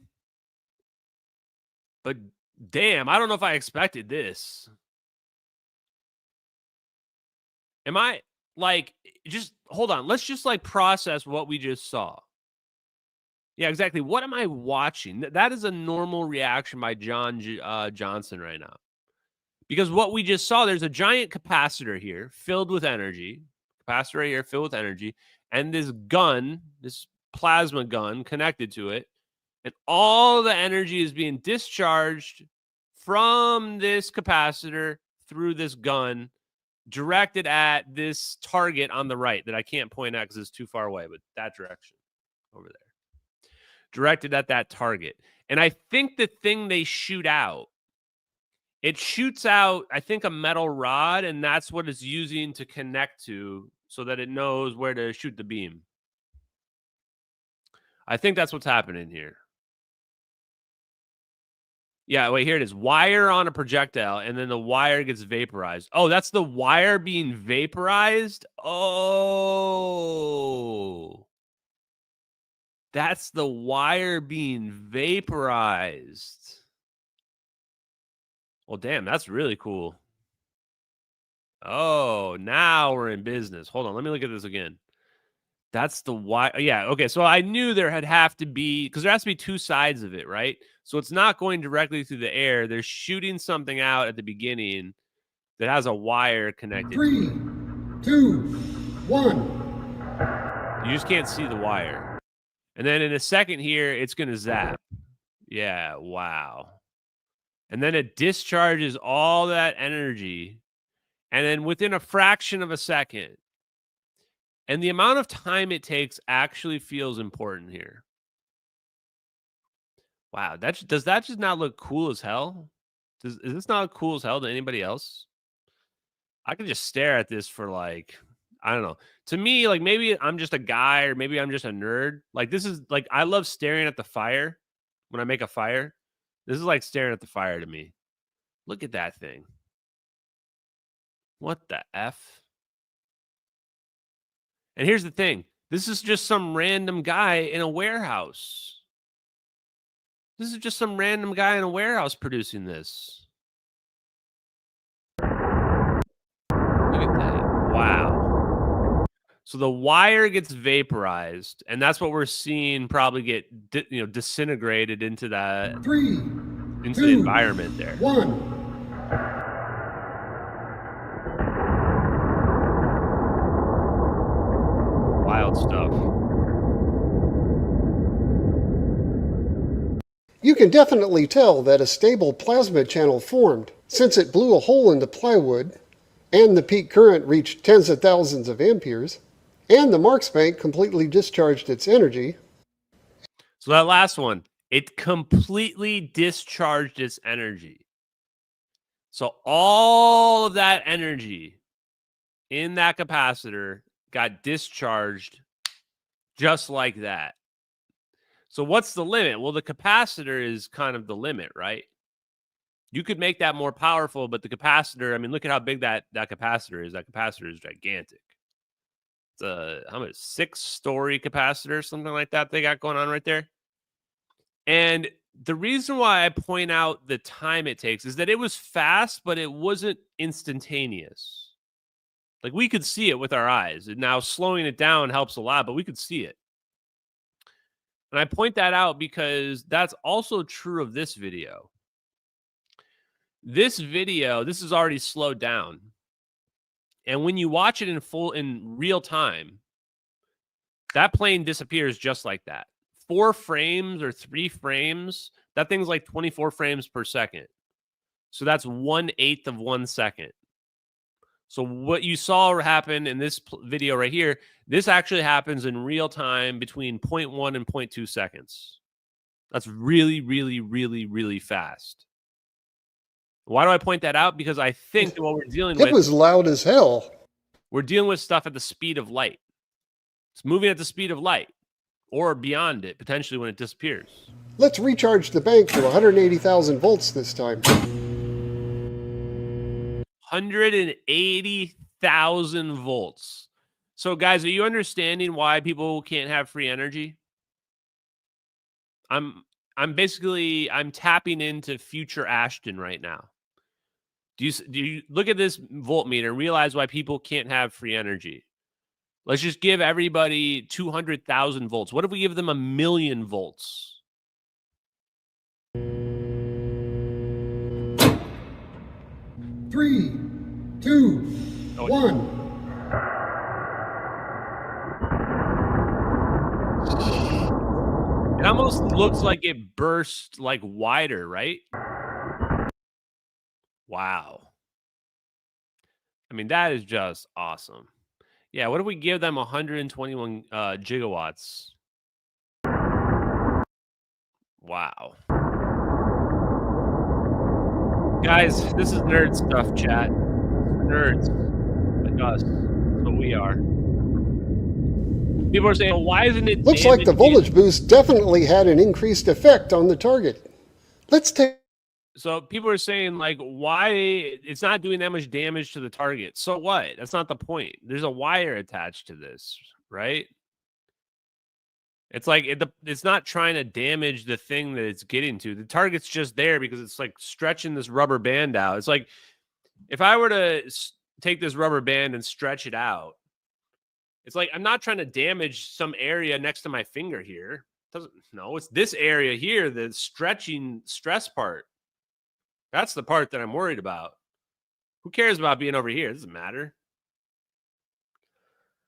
But damn, I don't know if I expected this. Am I like, just hold on. Let's just like process what we just saw. Yeah, exactly. What am I watching? That is a normal reaction by John Johnson right now. Because what we just saw, there's a giant capacitor here filled with energy. Capacitor right here filled with energy. And this gun, this plasma gun connected to it. And all the energy is being discharged from this capacitor through this gun, directed at this target on the right that I can't point at because it's too far away, but that direction over there. Directed at that target. And I think the thing they shoot out, it shoots out, I think, a metal rod, and that's what it's using to connect to so that it knows where to shoot the beam. I think that's what's happening here. Yeah, wait, here it is. Wire on a projectile, and then the wire gets vaporized. Oh, that's the wire being vaporized? Oh. That's the wire being vaporized. Well, damn, that's really cool. Oh, now we're in business. Hold on, let me look at this again. That's the wire. Yeah, okay, so I knew there had have to be, because there has to be two sides of it, right? So it's not going directly through the air. They're shooting something out at the beginning that has a wire connected. 3, 2, 1. You just can't see the wire. And then in a second here, it's going to zap. Yeah, wow. And then it discharges all that energy. And then within a fraction of a second, and the amount of time it takes actually feels important here. Wow, does that just not look cool as hell? Is this not cool as hell to anybody else? I could just stare at this for like, I don't know. To me, like maybe I'm just a guy or maybe I'm just a nerd. Like this is like, I love staring at the fire when I make a fire. This is like staring at the fire to me. Look at that thing. What the F? And here's the thing. This is just some random guy in a warehouse. This is just some random guy in a warehouse producing this. Look at that. Wow. So the wire gets vaporized, and that's what we're seeing probably get disintegrated into that 3, into 2, the environment there. 1. good stuff. You can definitely tell that a stable plasma channel formed, since it blew a hole into plywood, and the peak current reached tens of thousands of amperes, and the Marks bank completely discharged its energy. So that last one, it completely discharged its energy. So all of that energy in that capacitor got discharged just like that. So what's the limit? Well, the capacitor is kind of the limit, right? You could make that more powerful, but the capacitor, I mean, look at how big that capacitor is. That capacitor is gigantic. It's a, how much, 6-story capacitor, something like that they got going on right there. And the reason why I point out the time it takes is that it was fast, but it wasn't instantaneous. Like, we could see it with our eyes. And now slowing it down helps a lot, but we could see it. And I point that out because that's also true of this video. This video, this is already slowed down. And when you watch it in real time, that plane disappears just like that. 4 frames or 3 frames, that thing's like 24 frames per second. So that's 1/8 of 1 second. So what you saw happen in this video right here, this actually happens in real time between 0.1 and 0.2 seconds. That's really, really, really, really fast. Why do I point that out? Because I think that what we're dealing with... It was loud as hell. We're dealing with stuff at the speed of light. It's moving at the speed of light, or beyond it, potentially when it disappears. Let's recharge the bank to 180,000 volts this time. 180,000 volts. So, guys, are you understanding why people can't have free energy? I'm tapping into future Ashton right now. Do you look at this voltmeter and realize why people can't have free energy? Let's just give everybody 200,000 volts. What if we give them 1,000,000 volts? Three, two, one. It almost looks like it burst like wider, right? Wow. I mean, that is just awesome. Yeah, what if we give them 121 gigawatts? Wow. Guys, this is nerd stuff, chat. Nerds like us. That's what we are. People are saying, why isn't it... Looks like the voltage boost definitely had an increased effect on the target. Let's take... So people are saying, like, why it's not doing that much damage to the target. So what? That's not the point. There's a wire attached to this, right? It's like it's not trying to damage the thing that it's getting to. The target's just there because it's like stretching this rubber band out. It's like if I were to take this rubber band and stretch it out, it's like I'm not trying to damage some area next to my finger here. No, it's this area here, the stretching stress part. That's the part that I'm worried about. Who cares about being over here? It doesn't matter.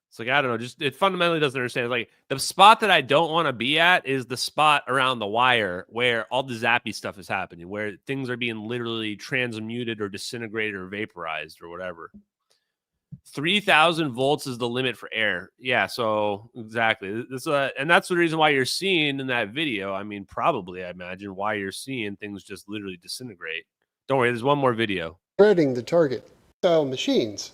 It's like, I don't know, just it fundamentally doesn't understand. It's like the spot that I don't want to be at is the spot around the wire where all the zappy stuff is happening, where things are being literally transmuted or disintegrated or vaporized or whatever. 3,000 volts is the limit for air. Yeah, so exactly. And that's the reason why you're seeing in that video, I mean, probably, I imagine, why you're seeing things just literally disintegrate. Don't worry, there's one more video. Spreading the target. Style machines.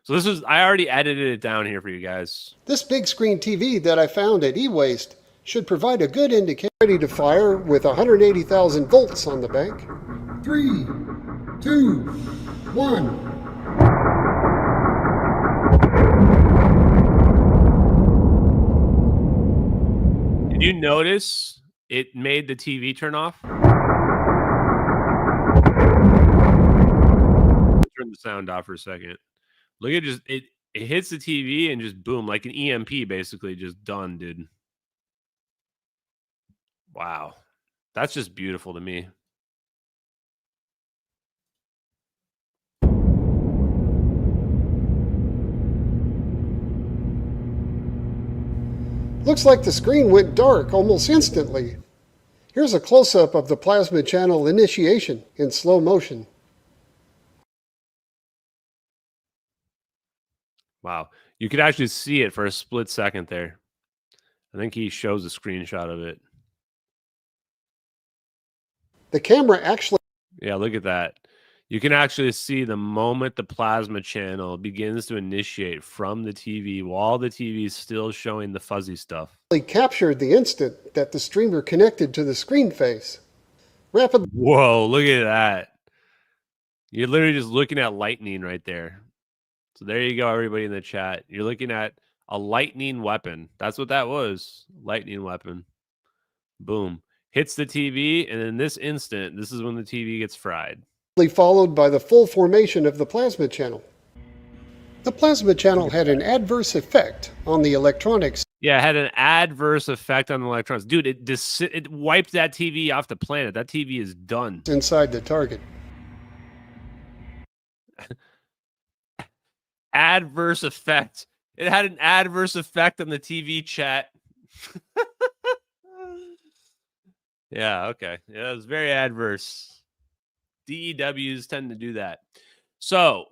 So this is, I already edited it down here for you guys. This big screen TV that I found at eWaste should provide a good indicator. Ready to fire with 180,000 volts on the bank. 3, 2, 1. Did you notice it made the TV turn off? Turn the sound off for a second. Look at just it hits the TV and just boom, like an EMP, basically just done, dude. Wow. That's just beautiful to me. Looks like the screen went dark almost instantly. Here's a close-up of the plasma channel initiation in slow motion. Wow. You could actually see it for a split second there. I think he shows a screenshot of it. The camera actually... Yeah, look at that. You can actually see the moment the plasma channel begins to initiate from the TV while the TV is still showing the fuzzy stuff. captured the instant that the streamer connected to the screen face. Rapidly... Whoa, look at that. You're literally just looking at lightning right there. So there you go, everybody in the chat. You're looking at a lightning weapon. That's what that was. Lightning weapon. Boom. Hits the TV, and in this instant, this is when the TV gets fried. followed by the full formation of the plasma channel. The plasma channel had an adverse effect on the electronics. Yeah, it had an adverse effect on the electrons. Dude, it wiped that TV off the planet. That TV is done. Inside the target. Adverse effect. It had an adverse effect on the TV chat. Yeah, okay. Yeah, it was very adverse. DEWs tend to do that. So,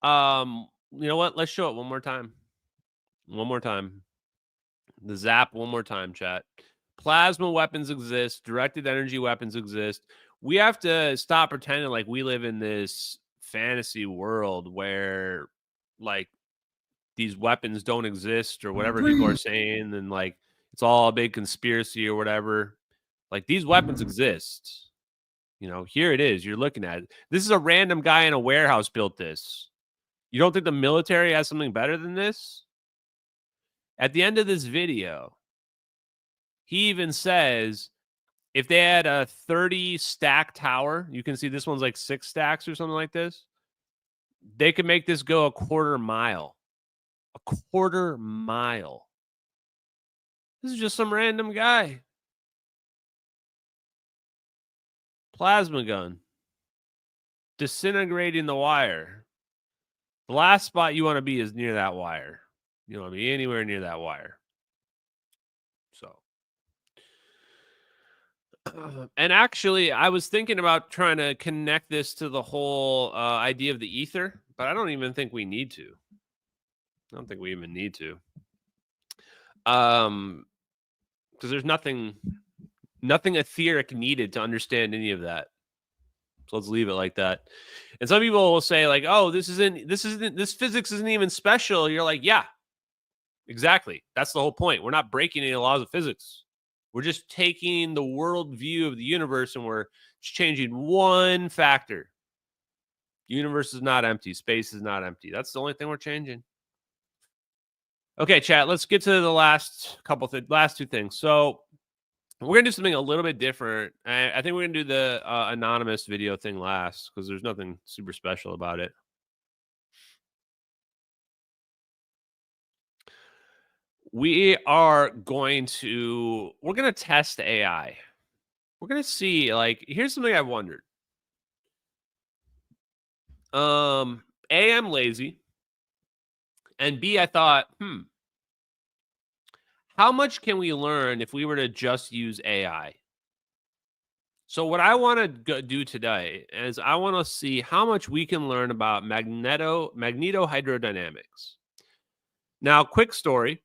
you know what? Let's show it one more time. One more time. The zap one more time, chat. Plasma weapons exist. Directed energy weapons exist. We have to stop pretending like we live in this fantasy world where, like, these weapons don't exist or whatever people are saying, and, like, it's all a big conspiracy or whatever. Like, these weapons exist. You know, here it is. You're looking at it. This is a random guy in a warehouse built this. You don't think the military has something better than this? At the end of this video, he even says if they had a 30 stack tower, you can see this one's like 6 stacks or something like this, they could make this go a quarter mile. A quarter mile. This is just some random guy. Plasma gun. Disintegrating the wire. The last spot you want to be is near that wire. You don't want to be anywhere near that wire. So. And actually, I was thinking about trying to connect this to the whole idea of the ether, but I don't even think we need to. I don't think we even need to. Because there's nothing etheric needed to understand any of that. So let's leave it like that. And some people will say, like, oh, this physics isn't even special. You're like, yeah, exactly. That's the whole point. We're not breaking any laws of physics. We're just taking the world view of the universe and we're just changing one factor. Universe is not empty. Space is not empty. That's the only thing we're changing. Okay, chat, let's get to the last two things. So we're going to do something a little bit different. I think we're going to do the anonymous video thing last because there's nothing super special about it. We're going to test AI. We're going to see, like, here's something I've wondered. A, I'm lazy. And B, I thought, how much can we learn if we were to just use AI? So what I want to do today is I want to see how much we can learn about magnetohydrodynamics. Now, quick story.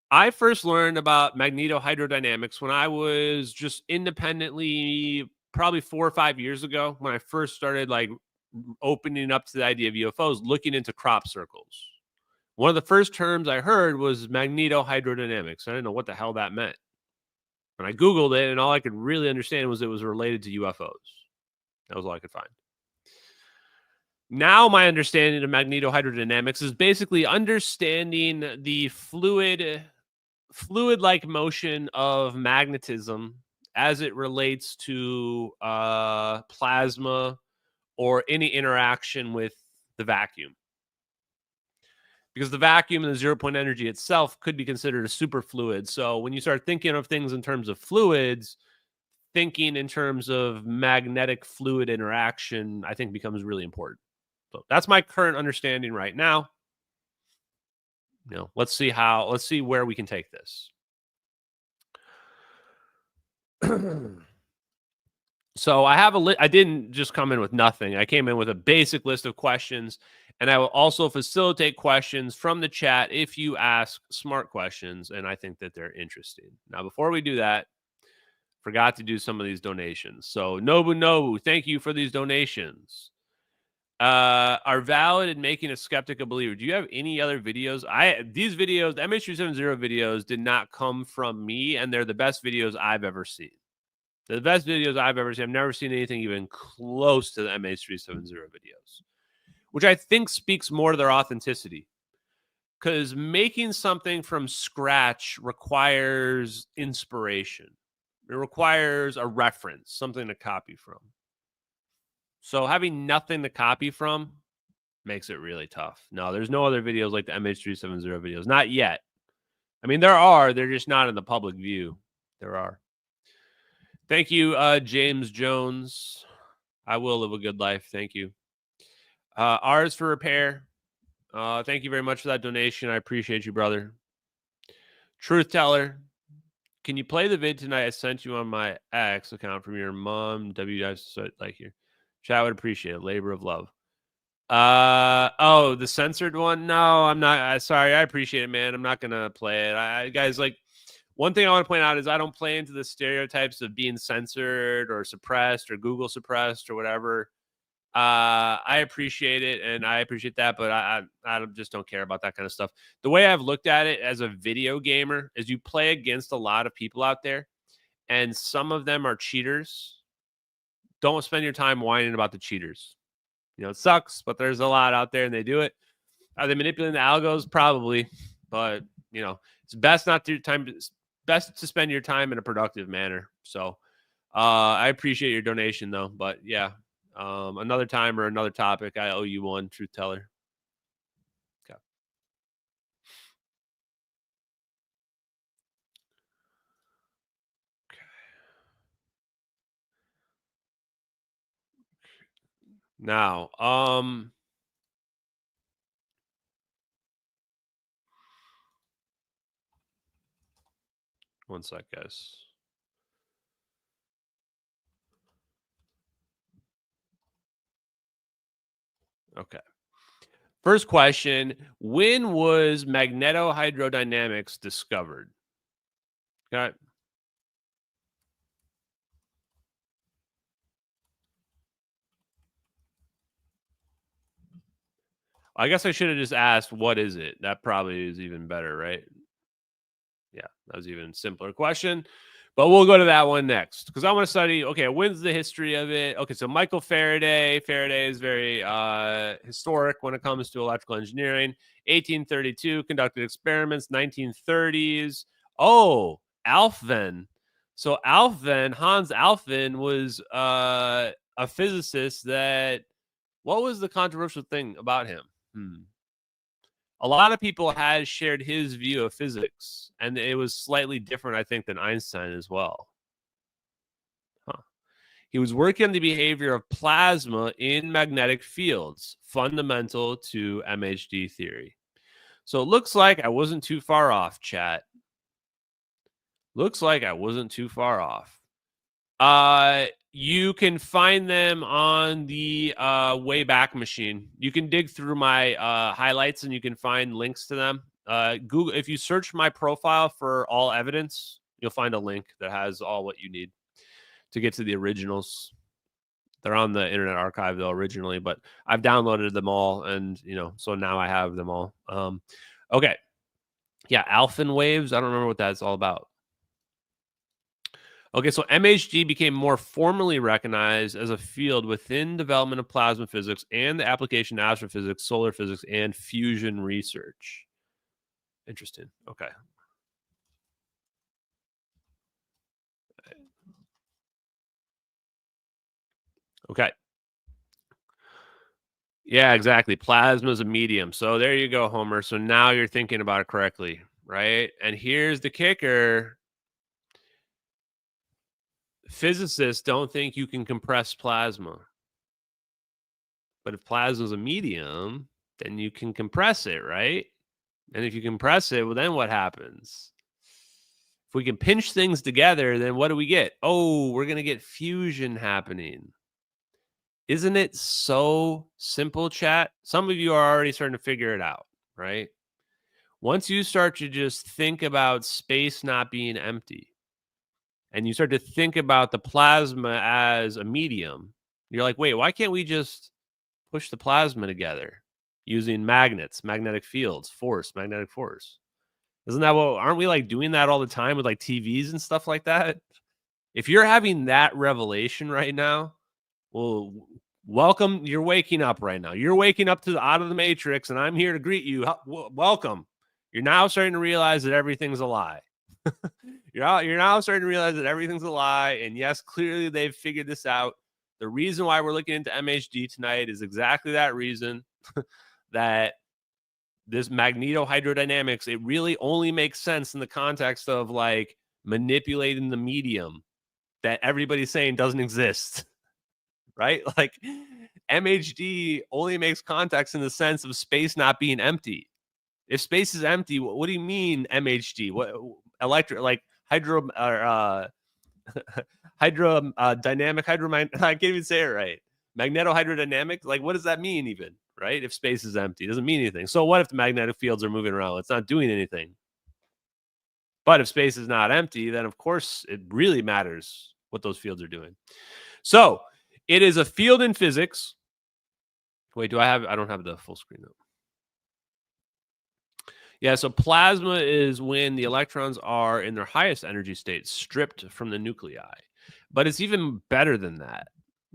I first learned about magnetohydrodynamics when I was just independently, probably 4 or 5 years ago, when I first started, like, opening up to the idea of UFOs, looking into crop circles. One of the first terms I heard was magnetohydrodynamics. I didn't know what the hell that meant. And I Googled it, and all I could really understand was it was related to UFOs. That was all I could find. Now my understanding of magnetohydrodynamics is basically understanding the fluid-like motion of magnetism as it relates to plasma or any interaction with the vacuum. Because the vacuum and the 0-point energy itself could be considered a superfluid. So when you start thinking of things in terms of fluids, thinking in terms of magnetic fluid interaction, I think becomes really important. So that's my current understanding right now. You know, let's see where we can take this. So I have I didn't just come in with nothing. I came in with a basic list of questions, and I will also facilitate questions from the chat if you ask smart questions, and I think that they're interesting. Now, before we do that, forgot to do some of these donations. So Nobu, thank you for these donations. Are valid in making a skeptic a believer. Do you have any other videos? These videos, the MH370 videos, did not come from me, and they're the best videos I've ever seen. They're the best videos I've ever seen. I've never seen anything even close to the MH370 videos, which I think speaks more to their authenticity. Because making something from scratch requires inspiration. It requires a reference, something to copy from. So having nothing to copy from makes it really tough. No, there's no other videos like the MH370 videos. Not yet. I mean, there are. They're just not in the public view. There are. Thank you, James Jones. I will live a good life. Thank you. Ours for repair. Thank you very much for that donation. I appreciate you, brother. Truth Teller. Can you play the vid tonight I sent you on my X account from your mom? Like here. Chat would appreciate it. Labor of love. Oh, the censored one? No, I'm not. Sorry, I appreciate it, man. I'm not gonna play it. Guys, like, one thing I want to point out is I don't play into the stereotypes of being censored or suppressed or Google suppressed or whatever. I appreciate it, and I appreciate that, but I just don't care about that kind of stuff. The way I've looked at it as a video gamer is you play against a lot of people out there, and some of them are cheaters. Don't spend your time whining about the cheaters. You know, it sucks, but there's a lot out there and they do it. Are they manipulating the algos? Probably, but you know, it's best to spend your time in a productive manner. So I appreciate your donation though, but yeah, another time or another topic, I owe you one, Truth Teller. Okay. Now, one sec, guys. Okay. First question, when was magnetohydrodynamics discovered? Okay. I guess I should have just asked, what is it? That probably is even better, right? Yeah, that was even simpler question. But we'll go to that one next because I want to study, okay, when's the history of it? Okay, so Michael Faraday. Faraday is very historic when it comes to electrical engineering. 1832, conducted experiments. 1930s. Oh, Alfvén. So Hans Alfvén was a physicist that, what was the controversial thing about him? A lot of people had shared his view of physics, and it was slightly different, I think, than Einstein as well. He was working on the behavior of plasma in magnetic fields, fundamental to MHD theory. So it looks like I wasn't too far off, chat. Looks like I wasn't too far off. You can find them on the Wayback Machine. You can dig through my highlights and you can find links to them. Google, if you search my profile for all evidence, you'll find a link that has all what you need to get to the originals. They're on the Internet Archive though originally, but I've downloaded them all, and you know, so now I have them all. Okay, yeah, Alfvén waves. I don't remember what that's all about. Okay, so MHD became more formally recognized as a field within development of plasma physics and the application of astrophysics, solar physics, and fusion research. Interesting. Okay. Okay. Yeah, exactly. Plasma is a medium. So there you go, Homer. So now you're thinking about it correctly, right? And here's the kicker. Physicists don't think you can compress plasma. But if plasma is a medium, then you can compress it, right? And if you compress it, well, then what happens? If we can pinch things together, then what do we get? Oh, we're going to get fusion happening. Isn't it so simple, chat? Some of you are already starting to figure it out, right? Once you start to just think about space not being empty, and you start to think about the plasma as a medium, you're like, wait, why can't we just push the plasma together using magnets, magnetic fields, force, magnetic force? Isn't that what, aren't we like doing that all the time with like TVs and stuff like that? If you're having that revelation right now, well, welcome. You're waking up right now. You're waking up to out of the matrix, and I'm here to greet you. Welcome. You're now starting to realize that everything's a lie. You're now starting to realize that everything's a lie. And yes, clearly they've figured this out. The reason why we're looking into MHD tonight is exactly that reason. That this magnetohydrodynamics, it really only makes sense in the context of like manipulating the medium that everybody's saying doesn't exist. Right? Like MHD only makes context in the sense of space not being empty. If space is empty, what do you mean MHD? What electric, like hydro or dynamic I can't even say it right. Magnetohydrodynamics, like what does that mean even? Right? If space is empty, it doesn't mean anything. So what if the magnetic fields are moving around? It's not doing anything. But if space is not empty, then of course it really matters what those fields are doing. So it is a field in physics. Wait, I don't have the full screen though. Yeah, so plasma is when the electrons are in their highest energy state, stripped from the nuclei. But it's even better than that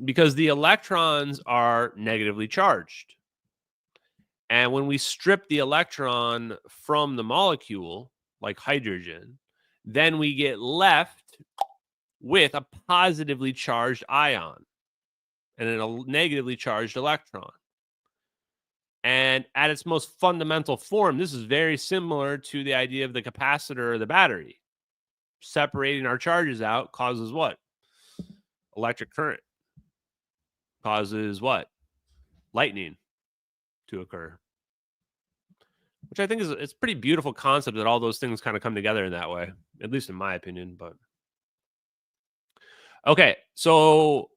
because the electrons are negatively charged. And when we strip the electron from the molecule, like hydrogen, then we get left with a positively charged ion and a negatively charged electron. And at its most fundamental form, this is very similar to the idea of the capacitor or the battery. Separating our charges out causes what? Electric current. Causes what? Lightning to occur. Which I think is it's a pretty beautiful concept that all those things kind of come together in that way, at least in my opinion. But okay, so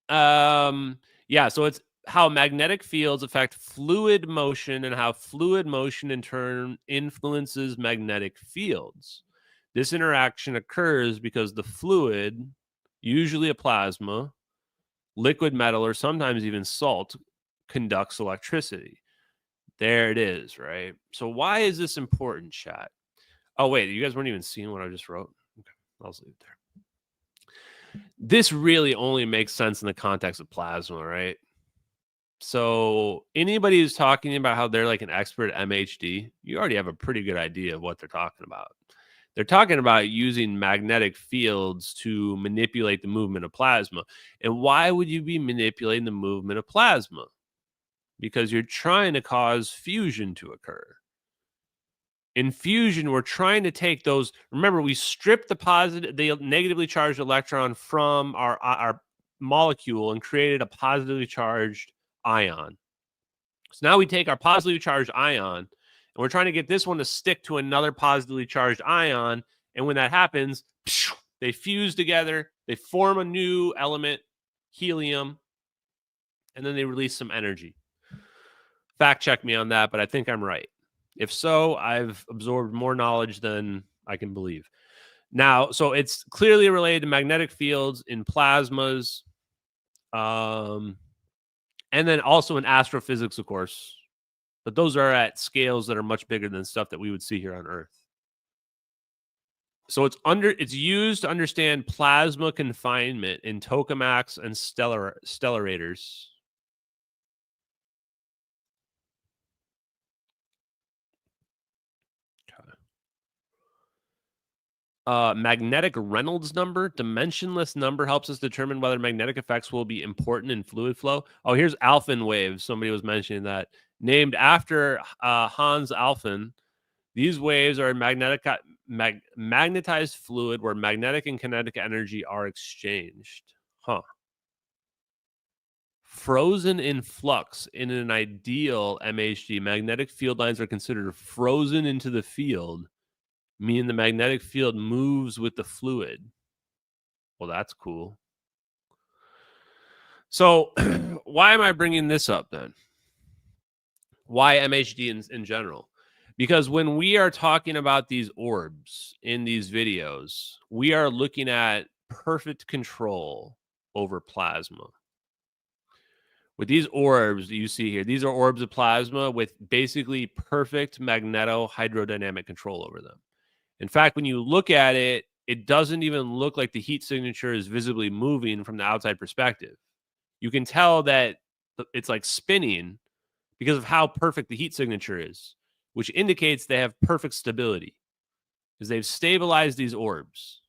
so it's how magnetic fields affect fluid motion and how fluid motion in turn influences magnetic fields. This interaction occurs because the fluid, usually a plasma, liquid metal, or sometimes even salt, conducts electricity. There it is, right? So why is this important, chat? Oh, wait, you guys weren't even seeing what I just wrote? Okay, I'll just leave it there. This really only makes sense in the context of plasma, right? So anybody who's talking about how they're like an expert at MHD, you already have a pretty good idea of what they're talking about. They're talking about using magnetic fields to manipulate the movement of plasma. And why would you be manipulating the movement of plasma? Because you're trying to cause fusion to occur. In fusion, we're trying to take those. Remember, we stripped the negatively charged electron from our molecule and created a positively charged ion. So now we take our positively charged ion and we're trying to get this one to stick to another positively charged ion. And when that happens, they fuse together, they form a new element, helium, and then they release some energy. Fact check me on that, but I think I'm right. If so, I've absorbed more knowledge than I can believe. Now, so it's clearly related to magnetic fields in plasmas. And then also in astrophysics, of course. But those are at scales that are much bigger than stuff that we would see here on Earth. So it's used to understand plasma confinement in tokamaks and stellarators. Magnetic Reynolds number, dimensionless number, helps us determine whether magnetic effects will be important in fluid flow. Oh, here's Alfvén waves. Somebody was mentioning that. Named after Hans Alfvén, these waves are magnetized fluid where magnetic and kinetic energy are exchanged. Huh. frozen in flux. In an ideal MHD, magnetic field lines are considered frozen into the field, meaning the magnetic field moves with the fluid. Well, that's cool. So why am I bringing this up then? Why MHD in general? Because when we are talking about these orbs in these videos, we are looking at perfect control over plasma. With these orbs that you see here, these are orbs of plasma with basically perfect magnetohydrodynamic control over them. In fact, when you look at it, it doesn't even look like the heat signature is visibly moving from the outside perspective. You can tell that it's like spinning because of how perfect the heat signature is, which indicates they have perfect stability because they've stabilized these orbs.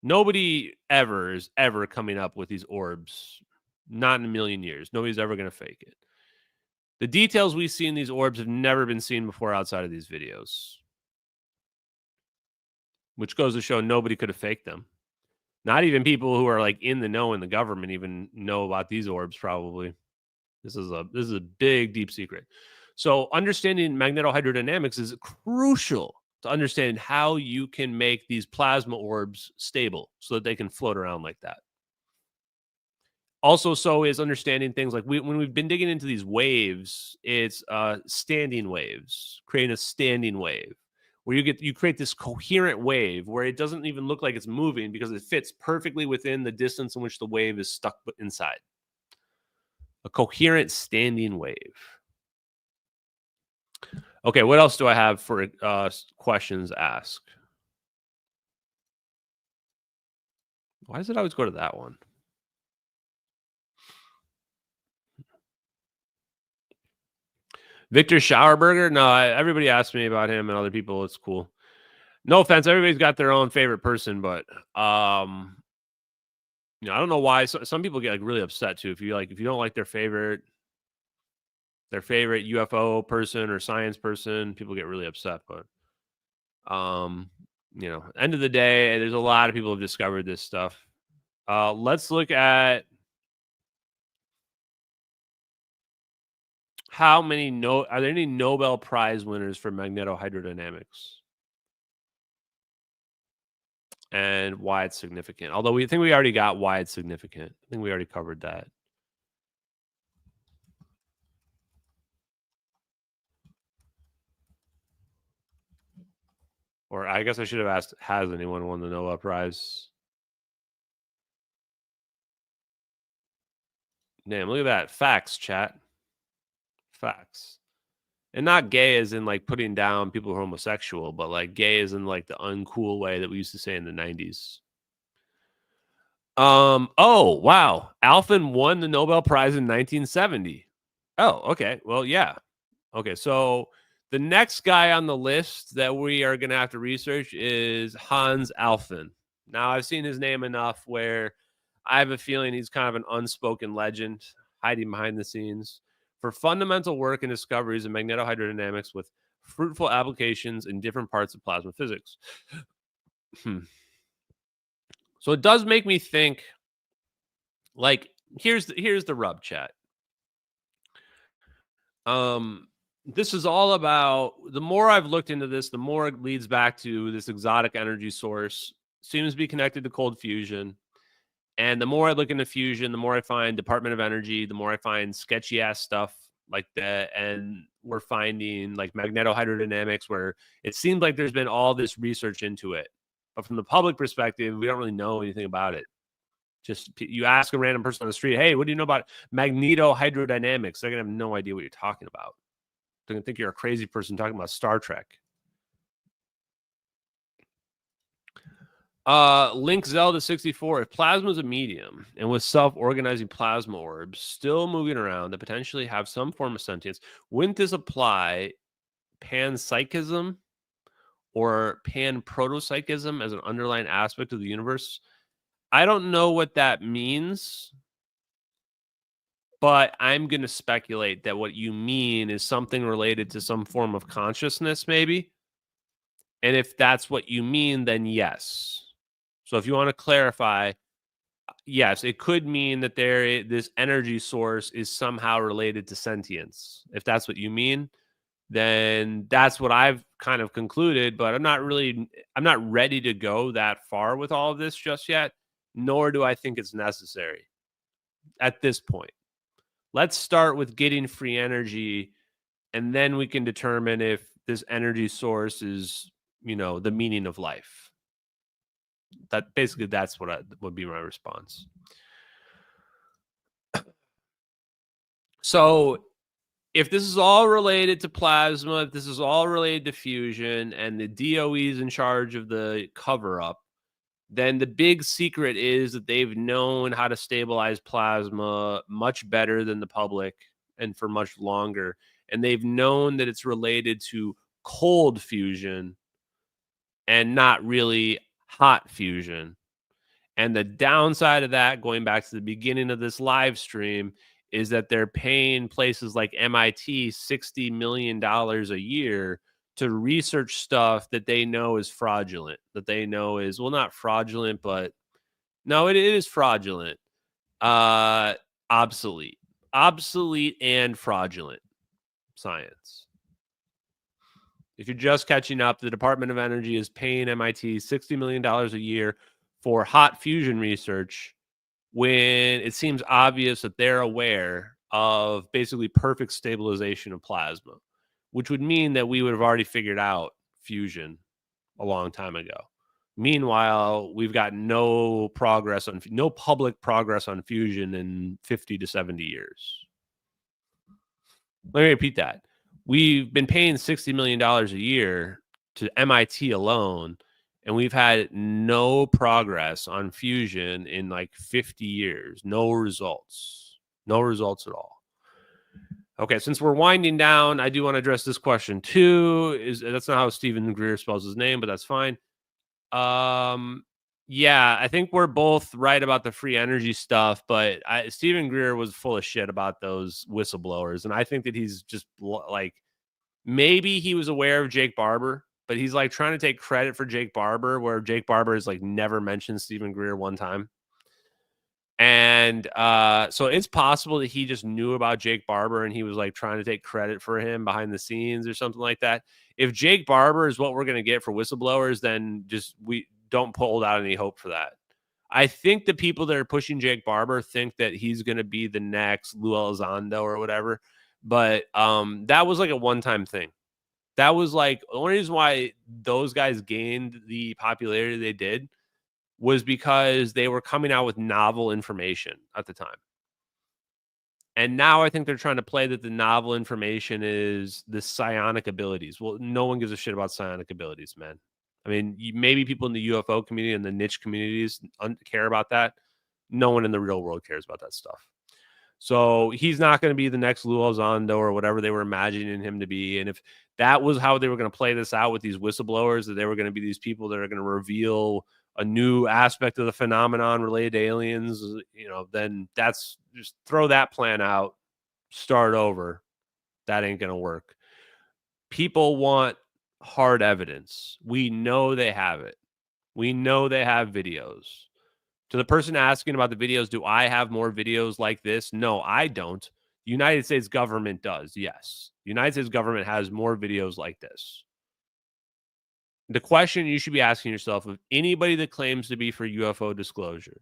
Nobody ever is ever coming up with these orbs. Not in a million years. Nobody's ever going to fake it. The details we see in these orbs have never been seen before outside of these videos, which goes to show nobody could have faked them. Not even people who are like in the know in the government even know about these orbs probably. This is a big, deep secret. So understanding magnetohydrodynamics is crucial to understand how you can make these plasma orbs stable so that they can float around like that. Also, so is understanding things like when we've been digging into these waves, it's standing waves, creating a standing wave where you create this coherent wave where it doesn't even look like it's moving because it fits perfectly within the distance in which the wave is stuck inside. A coherent standing wave. Okay, what else do I have for questions asked? Why does it always go to that one? Victor Schauerberger? No, everybody asked me about him and other people. It's cool. No offense, everybody's got their own favorite person, but I don't know why. Some people get like really upset too if you don't like their favorite UFO person or science person. People get really upset, but end of the day, there's a lot of people who have discovered this stuff. Let's look at how many are there any Nobel Prize winners for magnetohydrodynamics and why it's significant? Although we think we already got why it's significant. I think we already covered that. Or I guess I should have asked, has anyone won the Nobel Prize? Damn, look at that. Facts, chat. Facts. And not gay as in like putting down people who are homosexual, but like gay as in like the uncool way that we used to say in the 90s. Oh, wow. Alphen won the Nobel Prize in 1970. Oh, okay. Well, yeah. Okay, so the next guy on the list that we are going to have to research is Hans Alphen. Now, I've seen his name enough where I have a feeling he's kind of an unspoken legend hiding behind the scenes for fundamental work and discoveries in magnetohydrodynamics with fruitful applications in different parts of plasma physics. So it does make me think, like, here's the rub, chat. This is all about, the more I've looked into this, the more it leads back to this exotic energy source. Seems to be connected to cold fusion. And the more I look into fusion, the more I find Department of Energy, the more I find sketchy ass stuff like that. And we're finding like magnetohydrodynamics where it seems like there's been all this research into it. But from the public perspective, we don't really know anything about it. Just you ask a random person on the street, hey, what do you know about magnetohydrodynamics? They're going to have no idea what you're talking about. They're going to think you're a crazy person talking about Star Trek. Link Zelda 64. If plasma is a medium and with self-organizing plasma orbs still moving around that potentially have some form of sentience, wouldn't this apply panpsychism or pan-protopsychism as an underlying aspect of the universe? I don't know what that means, but I'm going to speculate that what you mean is something related to some form of consciousness, maybe. And if that's what you mean, then yes. So if you want to clarify, yes, it could mean that this energy source is somehow related to sentience. If that's what you mean, then that's what I've kind of concluded, but I'm not ready to go that far with all of this just yet, nor do I think it's necessary at this point. Let's start with getting free energy, and then we can determine if this energy source is, the meaning of life. That's what would be my response. So if this is all related to plasma, if this is all related to fusion, and the DOE is in charge of the cover-up, then the big secret is that they've known how to stabilize plasma much better than the public and for much longer. And they've known that it's related to cold fusion and not really hot fusion. And the downside of that, going back to the beginning of this live stream, is that they're paying places like MIT $60 million a year to research stuff that they know is fraudulent, that they know is, well, not fraudulent, but no, it is fraudulent, obsolete and fraudulent science. If you're just catching up, the Department of Energy is paying MIT $60 million a year for hot fusion research, when it seems obvious that they're aware of basically perfect stabilization of plasma, which would mean that we would have already figured out fusion a long time ago. Meanwhile, we've got no public progress on fusion in 50 to 70 years. Let me repeat that. We've been paying $60 million a year to MIT alone, and we've had no progress on fusion in like 50 years. No results. No results at all. Okay, since we're winding down, I do want to address this question too. That's not how Stephen Greer spells his name, but that's fine. Yeah, I think we're both right about the free energy stuff, but Stephen Greer was full of shit about those whistleblowers, and I think that he's just like, maybe he was aware of Jake Barber, but he's like trying to take credit for Jake Barber, where Jake Barber has like never mentioned Stephen Greer one time. And so it's possible that he just knew about Jake Barber and he was like trying to take credit for him behind the scenes or something like that. If Jake Barber is what we're going to get for whistleblowers, then we don't hold out any hope for that. I think the people that are pushing Jake Barber think that he's going to be the next Lou Elizondo or whatever. But that was like a one-time thing. That was like the only reason why those guys gained the popularity they did was because they were coming out with novel information at the time. And now I think they're trying to play that the novel information is the psionic abilities. Well, no one gives a shit about psionic abilities, man. I mean, maybe people in the UFO community and the niche communities care about that. No one in the real world cares about that stuff. So he's not going to be the next Lou Elizondo or whatever they were imagining him to be. And if that was how they were going to play this out with these whistleblowers, that they were going to be these people that are going to reveal a new aspect of the phenomenon related to aliens, then that's just throw that plan out, start over. That ain't going to work. People want hard evidence. We know they have it. We know they have videos. To the person asking about the videos, do I have more videos like this? No, I don't. The United States government does, yes. The United States government has more videos like this. The question you should be asking yourself, of anybody that claims to be for UFO disclosure,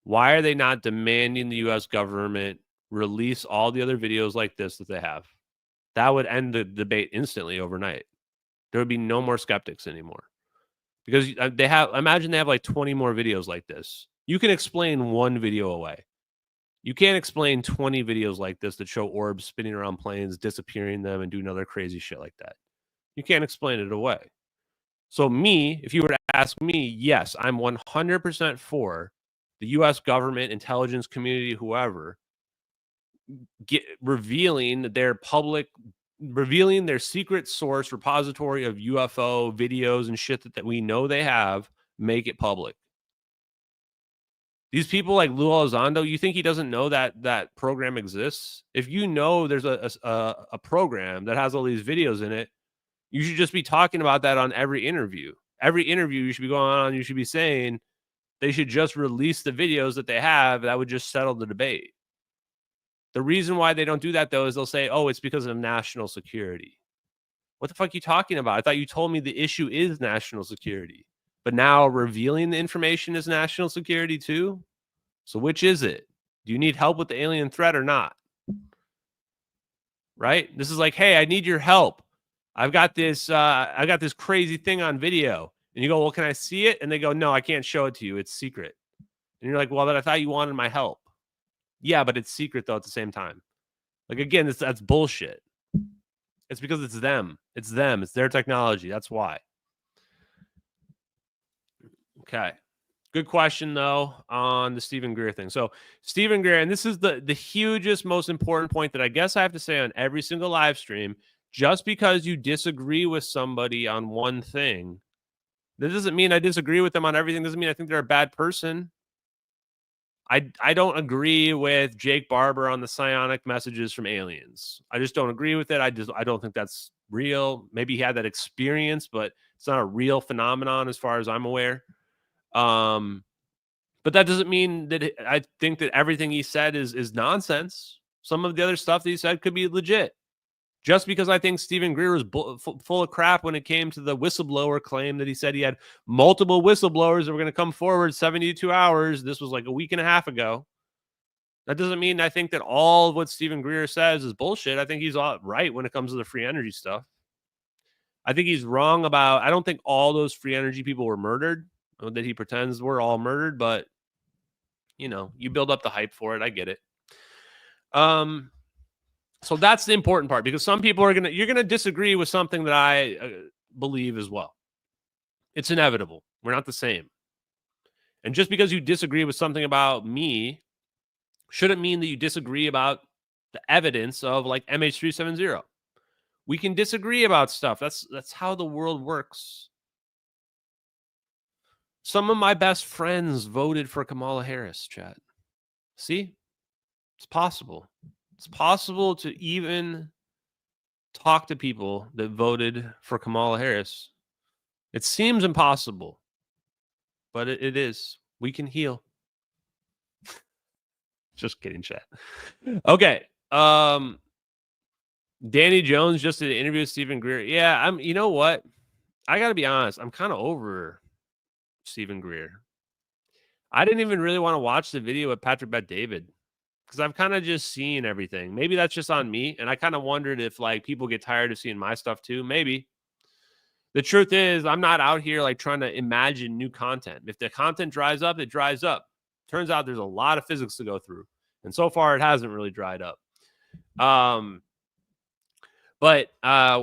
why are they not demanding the U.S. government release all the other videos like this that they have? That would end the debate instantly overnight. There would be no more skeptics anymore. Because imagine they have like 20 more videos like this. You can explain one video away. You can't explain 20 videos like this that show orbs spinning around planes, disappearing them, and doing other crazy shit like that. You can't explain it away. So if you were to ask me, yes, I'm 100% for the U.S. government, intelligence community, whoever, revealing their secret source repository of UFO videos and shit that we know they have, make it public. These people like Lou Elizondo, you think he doesn't know that program exists? If you know there's a program that has all these videos in it, you should just be talking about that on every interview. Every interview you should be going on, you should be saying, They should just release the videos that they have. That would just settle the debate. The reason why they don't do that, though, is they'll say, oh, it's because of national security. What the fuck are you talking about? I thought you told me the issue is national security. But now revealing the information is national security too? So which is it? Do you need help with the alien threat or not? Right? This is like, hey, I need your help. I've got this crazy thing on video. And you go, well, can I see it? And they go, no, I can't show it to you. It's secret. And you're like, well, but I thought you wanted my help. Yeah, but it's secret, though, at the same time. Like, again, that's bullshit. It's because it's them. It's them. It's their technology. That's why. Okay. Good question, though, on the Stephen Greer thing. So Stephen Greer, and this is the hugest, most important point that I guess I have to say on every single live stream. Just because you disagree with somebody on one thing, that doesn't mean I disagree with them on everything. Doesn't mean I think they're a bad person. I don't agree with Jake Barber on the psionic messages from aliens. I just don't agree with it. I don't think that's real. Maybe he had that experience, but it's not a real phenomenon as far as I'm aware. But that doesn't mean that I think that everything he said is nonsense. Some of the other stuff that he said could be legit. Just because I think Stephen Greer was full of crap when it came to the whistleblower claim that he said he had multiple whistleblowers that were going to come forward 72 hours. This was like a week and a half ago. That doesn't mean I think that all of what Stephen Greer says is bullshit. I think he's all right when it comes to the free energy stuff. I think he's wrong about, I don't think all those free energy people were murdered, that he pretends were all murdered, but you know, you build up the hype for it. I get it. So that's the important part, because some people you're going to disagree with something that I believe as well. It's inevitable. We're not the same. And just because you disagree with something about me shouldn't mean that you disagree about the evidence of like MH370. We can disagree about stuff. That's how the world works. Some of my best friends voted for Kamala Harris, chat. See? It's possible. It's possible to even talk to people that voted for Kamala Harris. It seems impossible, but it is. We can heal. Just kidding, chat. Okay. Danny Jones just did an interview with Stephen Greer. Yeah, you know what? I got to be honest. I'm kind of over Stephen Greer. I didn't even really want to watch the video with Patrick Bet-David, because I've kind of just seen everything. Maybe that's just on me. And I kind of wondered if like people get tired of seeing my stuff too. Maybe. The truth is, I'm not out here like trying to imagine new content. If the content dries up, it dries up. Turns out there's a lot of physics to go through. And so far it hasn't really dried up. But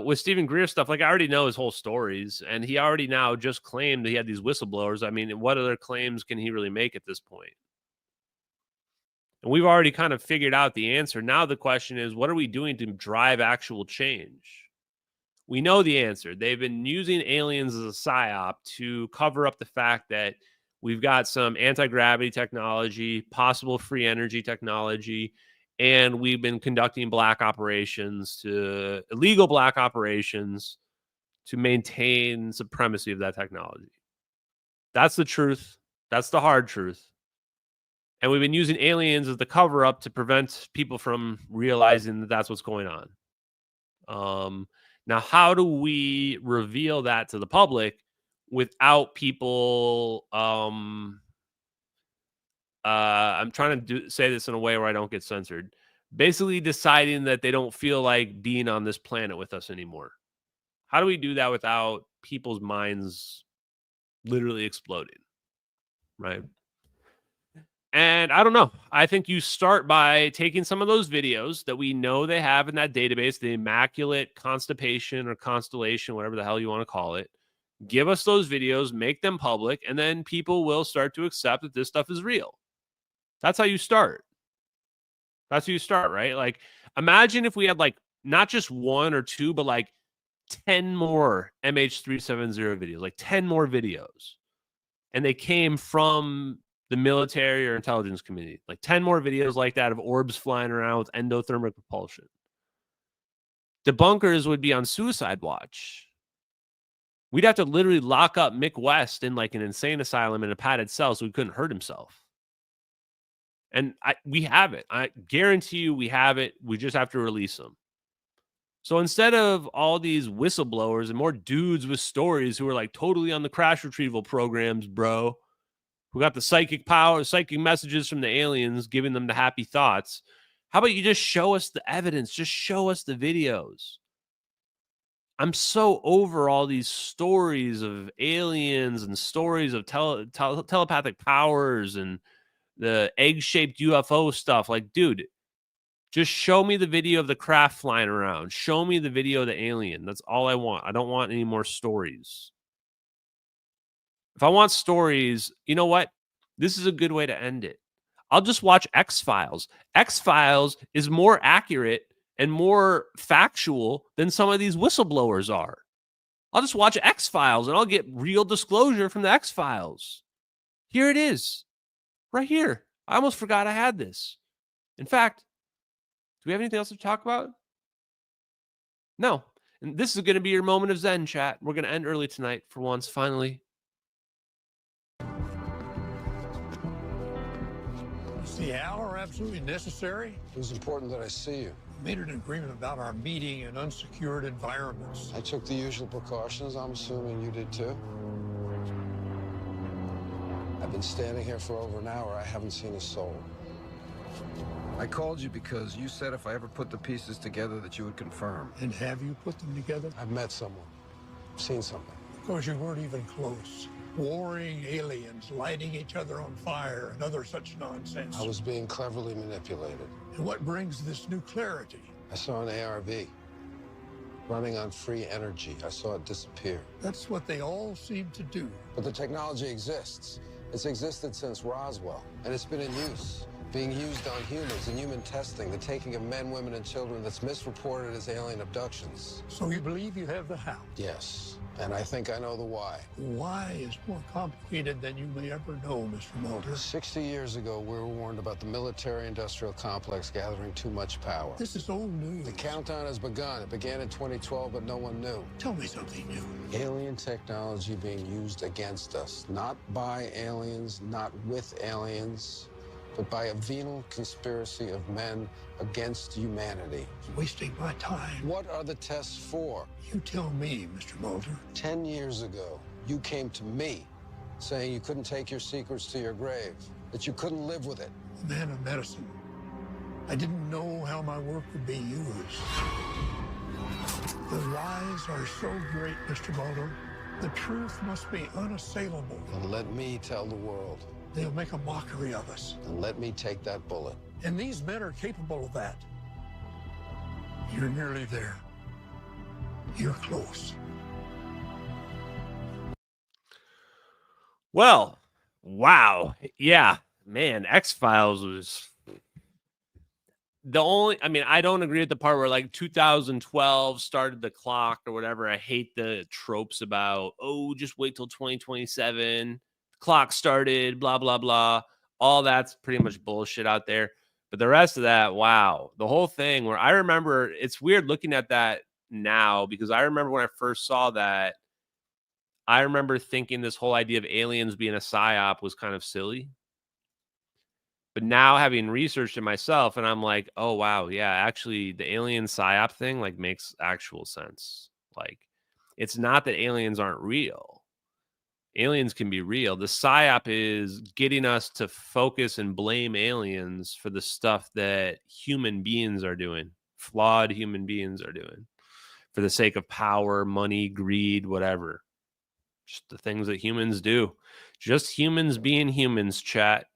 with Stephen Greer stuff, like I already know his whole stories, and he already now just claimed that he had these whistleblowers. I mean, what other claims can he really make at this point? And we've already kind of figured out the answer. Now the question is, what are we doing to drive actual change? We know the answer. They've been using aliens as a psyop to cover up the fact that we've got some anti-gravity technology, possible free energy technology, and we've been conducting illegal black operations to maintain supremacy of that technology. That's the truth. That's the hard truth. And we've been using aliens as the cover up to prevent people from realizing that that's what's going on. Now, how do we reveal that to the public without people? I'm trying to say this in a way where I don't get censored. Basically deciding that they don't feel like being on this planet with us anymore. How do we do that without people's minds literally exploding? Right? And I don't know. I think you start by taking some of those videos that we know they have in that database, the Immaculate Constipation or Constellation, whatever the hell you want to call it. Give us those videos, make them public, and then people will start to accept that this stuff is real. That's how you start. That's how you start, right? Like, imagine if we had like not just one or two, but like 10 more MH370 videos, like 10 more videos. And they came from the military or intelligence community, like 10 more videos like that of orbs flying around with endothermic propulsion. Debunkers would be on suicide watch. We'd have to literally lock up Mick West in like an insane asylum in a padded cell so he couldn't hurt himself. And we have it. I guarantee you we have it. We just have to release them. So instead of all these whistleblowers and more dudes with stories who are like totally on the crash retrieval programs, bro, who got the psychic power, psychic messages from the aliens, giving them the happy thoughts, how about you just show us the evidence? Just show us the videos. I'm so over all these stories of aliens and stories of telepathic powers and the egg-shaped UFO stuff. Like, dude, just show me the video of the craft flying around. Show me the video of the alien. That's all I want. I don't want any more stories. If I want stories, you know what? This is a good way to end it. I'll just watch X-Files. X-Files is more accurate and more factual than some of these whistleblowers are. I'll just watch X-Files and I'll get real disclosure from the X-Files. Here it is. Right here. I almost forgot I had this. In fact, do we have anything else to talk about? No. And this is going to be your moment of Zen, chat. We're going to end early tonight for once, finally. Is the hour absolutely necessary? It was important that I see you. We made an agreement about our meeting in unsecured environments. I took the usual precautions. I'm assuming you did too. I've been standing here for over an hour. I haven't seen a soul. I called you because you said if I ever put the pieces together that you would confirm. And have you put them together? I've met someone. I've seen something. Of course, you weren't even close. Warring aliens, lighting each other on fire, and other such nonsense. I was being cleverly manipulated. And what brings this new clarity? I saw an ARV running on free energy. I saw it disappear. That's what they all seem to do. But the technology exists. It's existed since Roswell, and it's been in use. Being used on humans in human testing, the taking of men, women, and children that's misreported as alien abductions. So you believe you have the how? Yes, and I think I know the why. Why is more complicated than you may ever know, Mr. Mulder. 60 years ago, we were warned about the military-industrial complex gathering too much power. This is old news. The countdown has begun. It began in 2012, but no one knew. Tell me something new. Alien technology being used against us, not by aliens, not with aliens, but by a venal conspiracy of men against humanity. It's wasting my time. What are the tests for? You tell me, Mr. Mulder. 10 years ago, you came to me saying you couldn't take your secrets to your grave, that you couldn't live with it. A man of medicine. I didn't know how my work would be used. The lies are so great, Mr. Mulder. The truth must be unassailable. And let me tell the world. They'll make a mockery of us. And let me take that bullet. And these men are capable of that. You're nearly there. You're close. Well, wow. Yeah, man, X-Files was the only, I mean, I don't agree with the part where like 2012 started the clock or whatever. I hate the tropes about, oh, just wait till 2027. Clock started, blah, blah, blah. All that's pretty much bullshit out there. But the rest of that, wow. The whole thing where I remember, it's weird looking at that now because I remember when I first saw that, I remember thinking this whole idea of aliens being a psyop was kind of silly. But now having researched it myself, and I'm like, oh, wow, yeah, actually the alien psyop thing like makes actual sense. Like, it's not that aliens aren't real. Aliens can be real. The psyop is getting us to focus and blame aliens for the stuff that human beings are doing, flawed human beings are doing, for the sake of power, money, greed, whatever. Just the things that humans do. Just humans being humans, chat.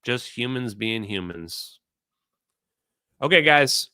Just humans being humans. Okay, guys.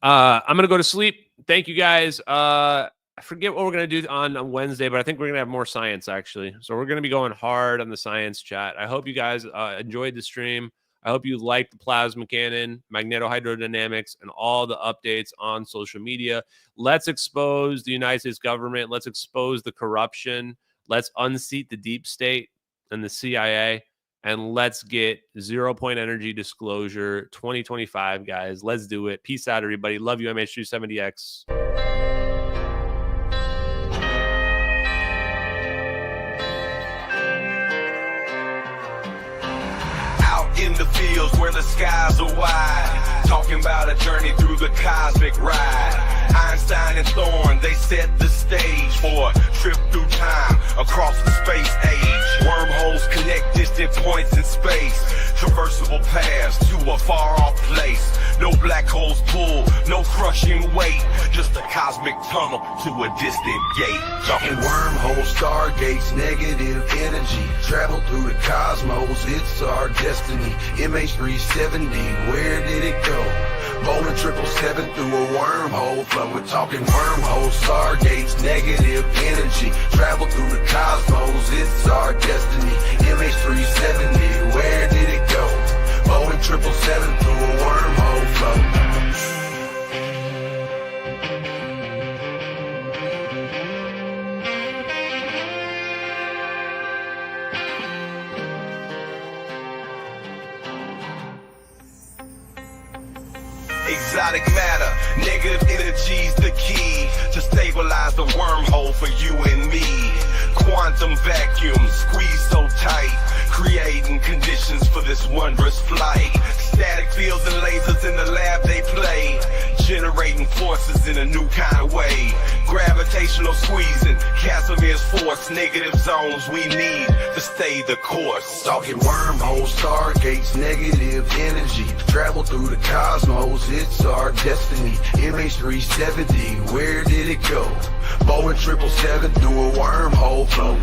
I'm going to go to sleep. Thank you, guys. I forget what we're going to do on Wednesday, but I think we're going to have more science, actually. So we're going to be going hard on the science chat. I hope you guys enjoyed the stream. I hope you liked the plasma cannon, magnetohydrodynamics, and all the updates on social media. Let's expose the United States government. Let's expose the corruption. Let's unseat the deep state and the CIA. And let's get 0 Point Energy Disclosure 2025, guys. Let's do it. Peace out, everybody. Love you, MH370X. miles wide, talking about a journey through the cosmic ride. Einstein and Thorne, they set the stage for a trip through time across the space age. Wormholes connect distant points in space, traversable paths to a far-off place. No black holes pull, no crushing weight, just a cosmic tunnel to a distant gate. Talking wormholes, stargates, negative energy, travel through the cosmos, it's our destiny. MH370, where did it go? Bowling 777 through a wormhole flow. We're talking wormholes, stargates, negative energy, travel through the cosmos, it's our destiny. MH370, where did it go? Bowling 777 through a wormhole flow. Exotic matter, negative energy's the key to stabilize the wormhole for you and me. Quantum vacuum squeezed so tight, creating conditions for this wondrous flight. Static fields and lasers in the lab they play, generating forces in a new kind of way. Gravitational squeezing, Casimir's force, negative zones we need to stay the course. Talking wormholes, stargates, negative energy, travel through the cosmos, it's our destiny. MH370, where did it go? Bowling 777 through a wormhole flow.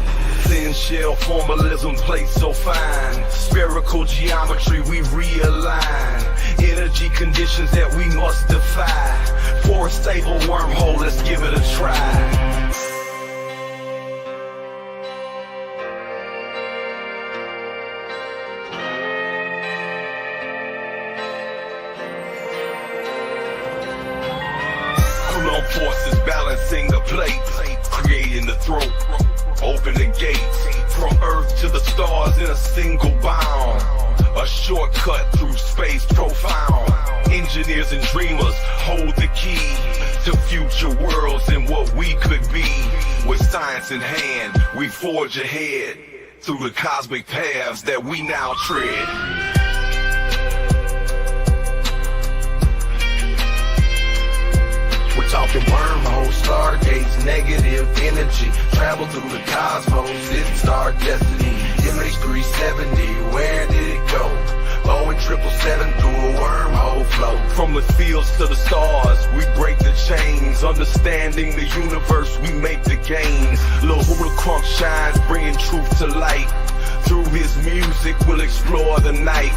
Thin shell formalism plates so fine, spherical geometry we realign. Energy conditions that we must defy, for a stable wormhole, let's give it a try. Coulomb forces balancing the plate, creating the throat, open the gates, from Earth to the stars in a single bound. A shortcut through space profound. Engineers and dreamers hold the key to future worlds and what we could be. With science in hand, we forge ahead through the cosmic paths that we now tread. We're talking wormholes, stargates, negative energy, travel through the cosmos, it's our destiny. MH370, where did it go? Boeing 777 through a wormhole flow. From the fields to the stars, we break the chains. Understanding the universe, we make the gains. Lil Hula Crump shines, bringing truth to light. Through his music, we'll explore the night.